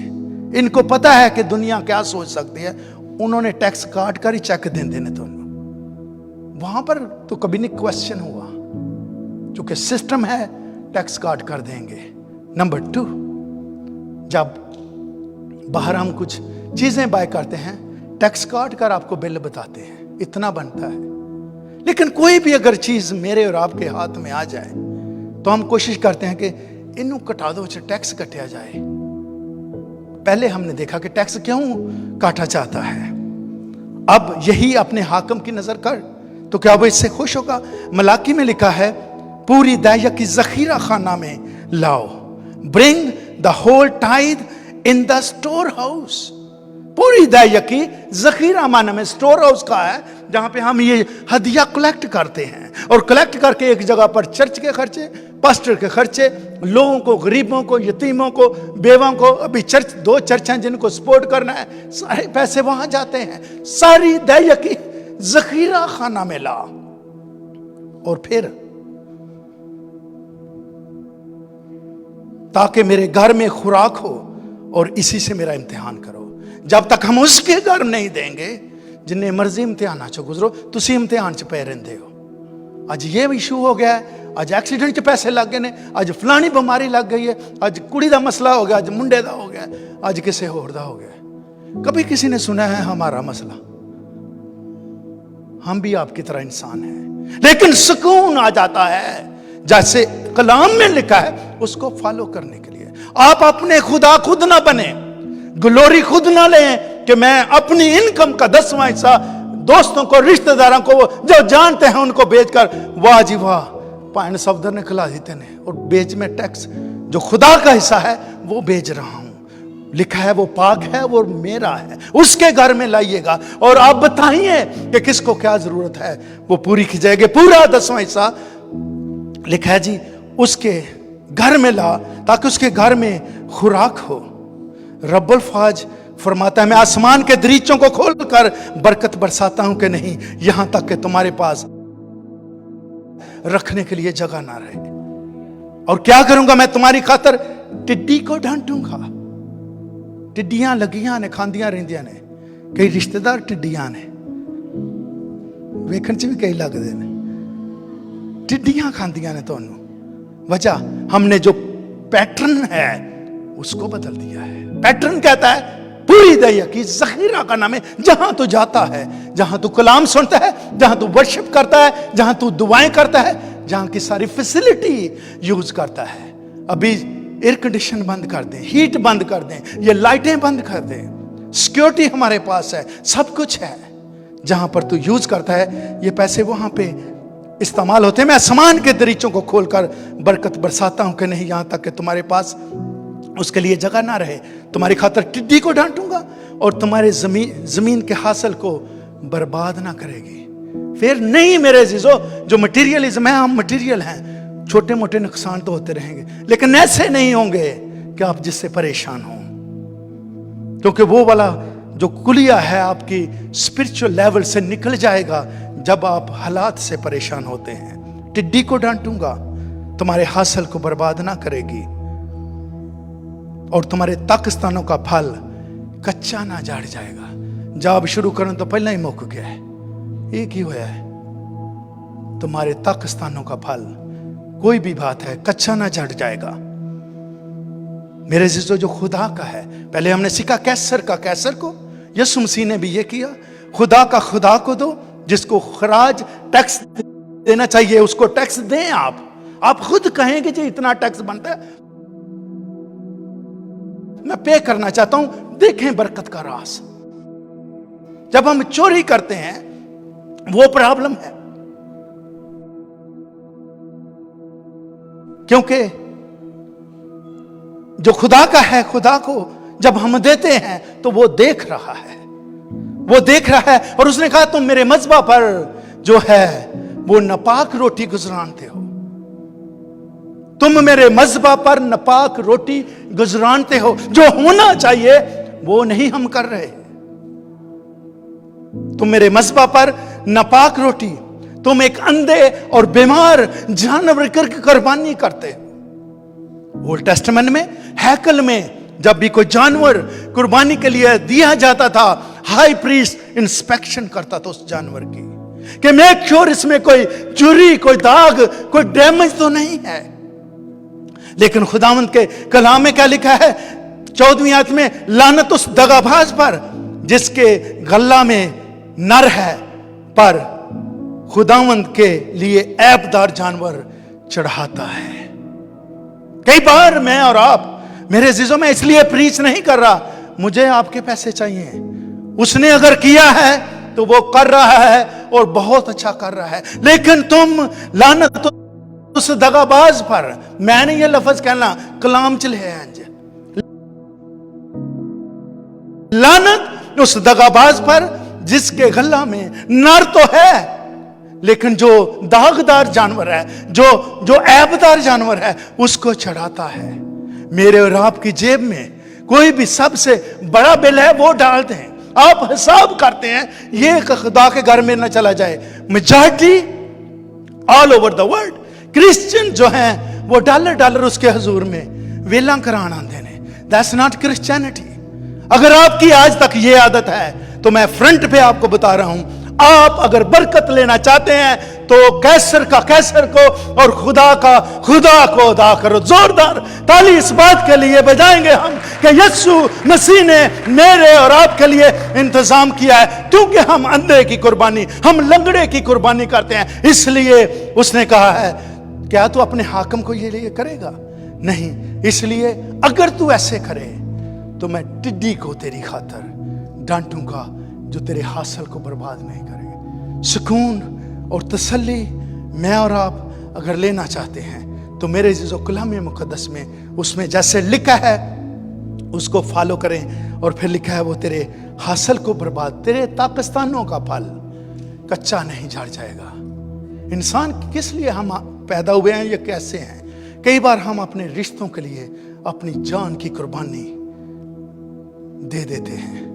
A: इनको पता है कि दुनिया क्या सोच सकती है, उन्होंने टैक्स काट कर ही चेक दे देने। तो वहां पर तो कभी नहीं क्वेश्चन हुआ, क्योंकि सिस्टम है, टैक्स काट कर देंगे। नंबर 2, जब बाहर हम कुछ चीजें बाय करते हैं, टैक्स काट कर आपको बिल बताते हैं इतना बनता है। लेकिन कोई भी अगर चीज मेरे और आपके हाथ में आ जाए तो हम कोशिश करते हैं कि इन्हों कटा दो, टैक्स कटिया जाए। पहले हमने देखा कि टैक्स क्यों काटा जाता है। अब यही अपने हाकम की नजर कर, तो क्या वो इससे खुश होगा? मलाकी में लिखा है, पूरी दाया की जखीरा खाना में लाओ, bring the whole tithe in the storehouse. पूरी दाया की जखीरा माना में स्टोर हाउस का है, जहां पे हम ये हदिया कलेक्ट करते हैं, और कलेक्ट करके एक जगह पर चर्च के खर्चे, पास्टर के खर्चे, लोगों को, गरीबों को, यतीमों को, बेवाओं को, अभी चर्च 2 चर्च हैं जिनको सपोर्ट करना है, सारे पैसे वहां जाते हैं। सारी दाया की जखीरा खाना में ला, और फिर ताकि मेरे घर में खुराक हो और इसी से मेरा इम्तिहान करो। जब तक हम उसके घर नहीं देंगे, जिन्हें मर्जी इम्तिहान च गुजरो, तुसी इम्तिहान च पे रहंदे हो। आज ये इशू हो गया है, आज एक्सीडेंट च पैसे लग गए ने, आज फलानी बीमारी लग गई है, आज कुड़ी दा मसला हो गया, आज मुंडे दा हो गया, आज किसी होर दा हो गया। कभी किसी ने सुना है हमारा मसला? हम भी आपकी तरह इंसान हैं, लेकिन सुकून आ जाता है जैसे कलाम में लिखा है उसको फॉलो करने के लिए। आप अपने खुदा खुद ना बने, ग्लोरी खुद ना लें कि मैं अपनी इनकम का 10वां हिस्सा दोस्तों को, रिश्तेदारों को, जो जानते हैं उनको बेचकर, वाह जी वाह पाइन सफदर ने खिला देते ने, और बेच में टैक्स जो खुदा का हिस्सा है वो बेच रहा हूं। लिखा है वो पाक है, वो मेरा है, उसके घर में लाइएगा और आप बताइए कि किसको क्या जरूरत है, वो पूरी की जाएगी। पूरा 10वां हिस्सा लिखा है जी उसके घर में ला, ताकि उसके घर में खुराक हो। रब्बुल फाज फरमाता है, मैं आसमान के दरीचों को खोलकर बरकत बरसाता हूं कि नहीं, यहां तक कि तुम्हारे पास रखने के लिए जगह ना रहे। और क्या करूंगा मैं तुम्हारी खातर? टिड्डी को ढांटूंगा। टिड्डियां लगियां ने, खांदियां रहिंदियां ने, कई रिश्तेदार टिड्डियां ने, वेखण च भी कई लगदे ने, टिड्डियां खांदियां ने। तुहानू वजह हमने जो पैटर्न है उसको बदल दिया है। पैटर्न कहता है पूरी दया की जखीरा का नाम है, जहां तू जाता है, जहां तू कलाम सुनता है, जहां तू वर्शिप करता है, जहां तू दुआएं करता है, जहां की सारी फैसिलिटी यूज करता है। अभी एयर कंडीशन बंद कर दें, हीट बंद कर दें, ये लाइटें बंद कर दें, सिक्योरिटी हमारे पास है, सब कुछ है। जहां पर तू यूज करता है ये पैसे वहां पे इस्तेमाल होते हैं। मैं आसमान के दरीचों को खोलकर बरकत बरसाता हूं कि नहीं, यहां तक कि तुम्हारे पास उसके लिए जगह ना रहे। तुम्हारी खातर टिड्डी को डांटूंगा और तुम्हारे जमीन के हासिल को बर्बाद ना करेगी। फिर नहीं मेरे अजीजों, जो मटीरियलिज्म है, हम मटीरियल हैं, छोटे मोटे नुकसान तो होते रहेंगे, लेकिन ऐसे नहीं होंगे कि आप जिससे परेशान हो, क्योंकि वो वाला जो कुलिया है आपकी स्पिरिचुअल लेवल से निकल जाएगा जब आप हालात से परेशान होते हैं। टिड्डी को डांटूंगा, तुम्हारे हासिल को बर्बाद ना करेगी, और तुम्हारे ताकस्तानों का फल कच्चा ना झाड़ जाएगा। जब शुरू करने तो पहले ही मुक गया है। एक ही होया है, तुम्हारे ताकस्तानों का फल, कोई भी बात है, कच्चा ना झड़ जाएगा। मेरे अजीजों, जो खुदा का है, पहले हमने सीखा कैसर का कैसर को, यीशु मसीह ने भी ये किया। खुदा का खुदा को दो, जिसको खराज टैक्स देना चाहिए उसको टैक्स दें। आप खुद कहेंगे जी इतना टैक्स बनता है, मैं पे करना चाहता हूं। देखें बरकत का राज। जब हम चोरी करते हैं वो प्रॉब्लम है, क्योंकि जो खुदा का है, खुदा को जब हम देते हैं तो वो देख रहा है, वो देख रहा है। और उसने कहा तुम मेरे मज़बा पर जो है वो नापाक रोटी गुजरानते हो, तुम मेरे मज़बा पर नापाक रोटी गुजरानते हो। जो होना चाहिए वो नहीं हम कर रहे। तुम मेरे मज़बा पर नापाक रोटी, तुम एक अंधे और बीमार जानवर करके कुर्बानी करते हो। ओल्ड टेस्टामेंट में हैकल में जब भी कोई जानवर कुर्बानी के लिए दिया जाता था, हाई प्रीस्ट इंस्पेक्शन करता था उस जानवर की, कि मेक श्योर इसमें कोई चोरी, कोई दाग, कोई डैमेज तो नहीं है। लेकिन खुदावंद के कलाम में क्या लिखा है 14वीं आयत में, लानत उस दगाबाज पर जिसके गल्ला में नर है पर खुदावंद के लिए ऐबदार जानवर चढ़ाता है। कई बार मैं और आप, मेरे अजीजों, में इसलिए प्रीच नहीं कर रहा मुझे आपके पैसे चाहिए। उसने अगर किया है तो वो कर रहा है और बहुत अच्छा कर रहा है, लेकिन तुम लानत उस दगाबाज पर, मैंने ये लफ्ज कहना कलाम चले हैं, लानत उस दगाबाज पर जिसके गला में नर तो है लेकिन जो दागदार जानवर है, जो ऐबदार जानवर है, उसको चढ़ाता है। मेरे और आपकी जेब में कोई भी सबसे बड़ा बिल है वो डाल दें। आप हिसाब करते हैं ये खुदा के घर में न चला जाए। Majority all over the world Christian जो हैं वो डॉलर उसके हुजूर में वेला कराना आते ने। That's not Christianity. अगर आपकी आज तक ये आदत है तो मैं फ्रंट पे आपको बता रहा हूं, आप अगर बरकत लेना चाहते हैं तो कैसर का कैसर को और खुदा का खुदा को अदा करो। जोरदार ताली इस बात के लिए बजाएंगे हम कि यीशु मसीह ने मेरे और आपके लिए इंतजाम किया है, क्योंकि हम अंधे की कुर्बानी, हम लंगड़े की कुर्बानी करते हैं। इसलिए उसने कहा है, क्या तू अपने हाकिम को ये लिए करेगा? नहीं। इसलिए अगर तू ऐसे करे तो मैं टिड्डी को तेरी खातर डांटूंगा जो तेरे हासिल को बर्बाद नहीं करेंगे। सुकून और तसल्ली मैं और आप अगर लेना चाहते हैं तो मेरे जो कलाम मुकद्दस में उसमें जैसे लिखा है उसको फॉलो करें। और फिर लिखा है वो तेरे हासिल को बर्बाद, तेरे ताकस्तानों का फल कच्चा नहीं झड़ जाएगा। इंसान किस लिए हम पैदा हुए हैं, ये कैसे हैं? कई बार हम अपने रिश्तों के लिए अपनी जान की कुर्बानी दे देते हैं,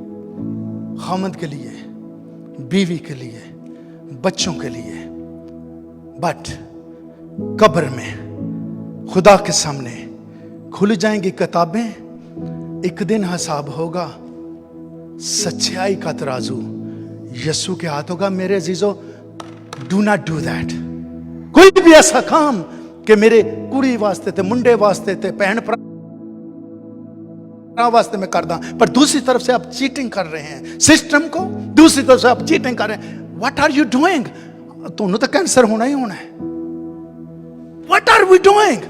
A: खामद के लिए, बीवी के लिए, बच्चों के लिए। बट कब्र में खुदा के सामने खुल जाएंगी किताबें, एक दिन हिसाब होगा, सच्चाई का तराजू यीशु के हाथ होगा। मेरे अजीजों, डू नॉट डू दैट। कोई भी ऐसा काम कि मेरे कुड़ी वास्ते थे, मुंडे वास्ते थे, भैन वास्ते में कर दा, पर दूसरी तरफ से आप चीटिंग कर रहे हैं सिस्टम को, दूसरी तरफ से आप चीटिंग कर रहे हैं। What are you doing? तुहानू तो कैंसर होना ही होना है। What are we doing?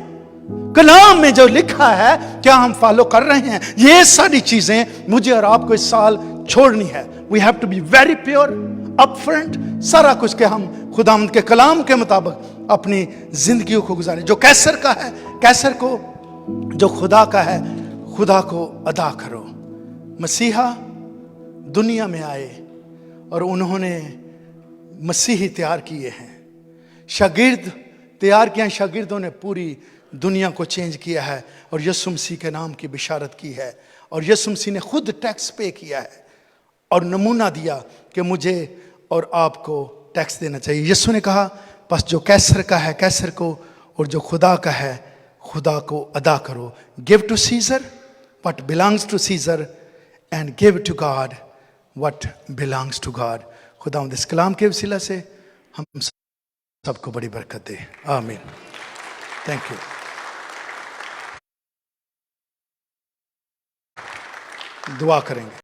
A: کلام میں جو لکھا ہے کیا ہم فالو کر رہے ہیں؟ یہ ساری چیزیں مجھے اور آپ کو اس سال چھوڑنی ہے. We have to be very pure, upfront, سارا کچھ کہ ہم خداوند کے کلام کے مطابق اپنی زندگیوں کو گزاریں. جو کیسر کا ہے کیسر کو، جو خدا کا ہے خدا کو ادا کرو. مسیحا دنیا میں آئے اور انہوں نے مسیحی تیار کیے ہیں، شاگرد تیار کیا، شاگردوں نے پوری دنیا کو چینج کیا ہے اور یسوع مسیح کے نام کی بشارت کی ہے. اور یسوع مسیح نے خود ٹیکس پے کیا ہے اور نمونہ دیا کہ مجھے اور آپ کو ٹیکس دینا چاہیے. یسوع نے کہا پس جو کیسر کا ہے کیسر کو، اور جو خدا کا ہے خدا کو ادا کرو. Give to Caesar what belongs to Caesar and give to God what belongs to God. خداوند اس کلام کے وسیلہ سے ہم سب کو بڑی برکت دے. آمین. Thank you. دعا کریں گے.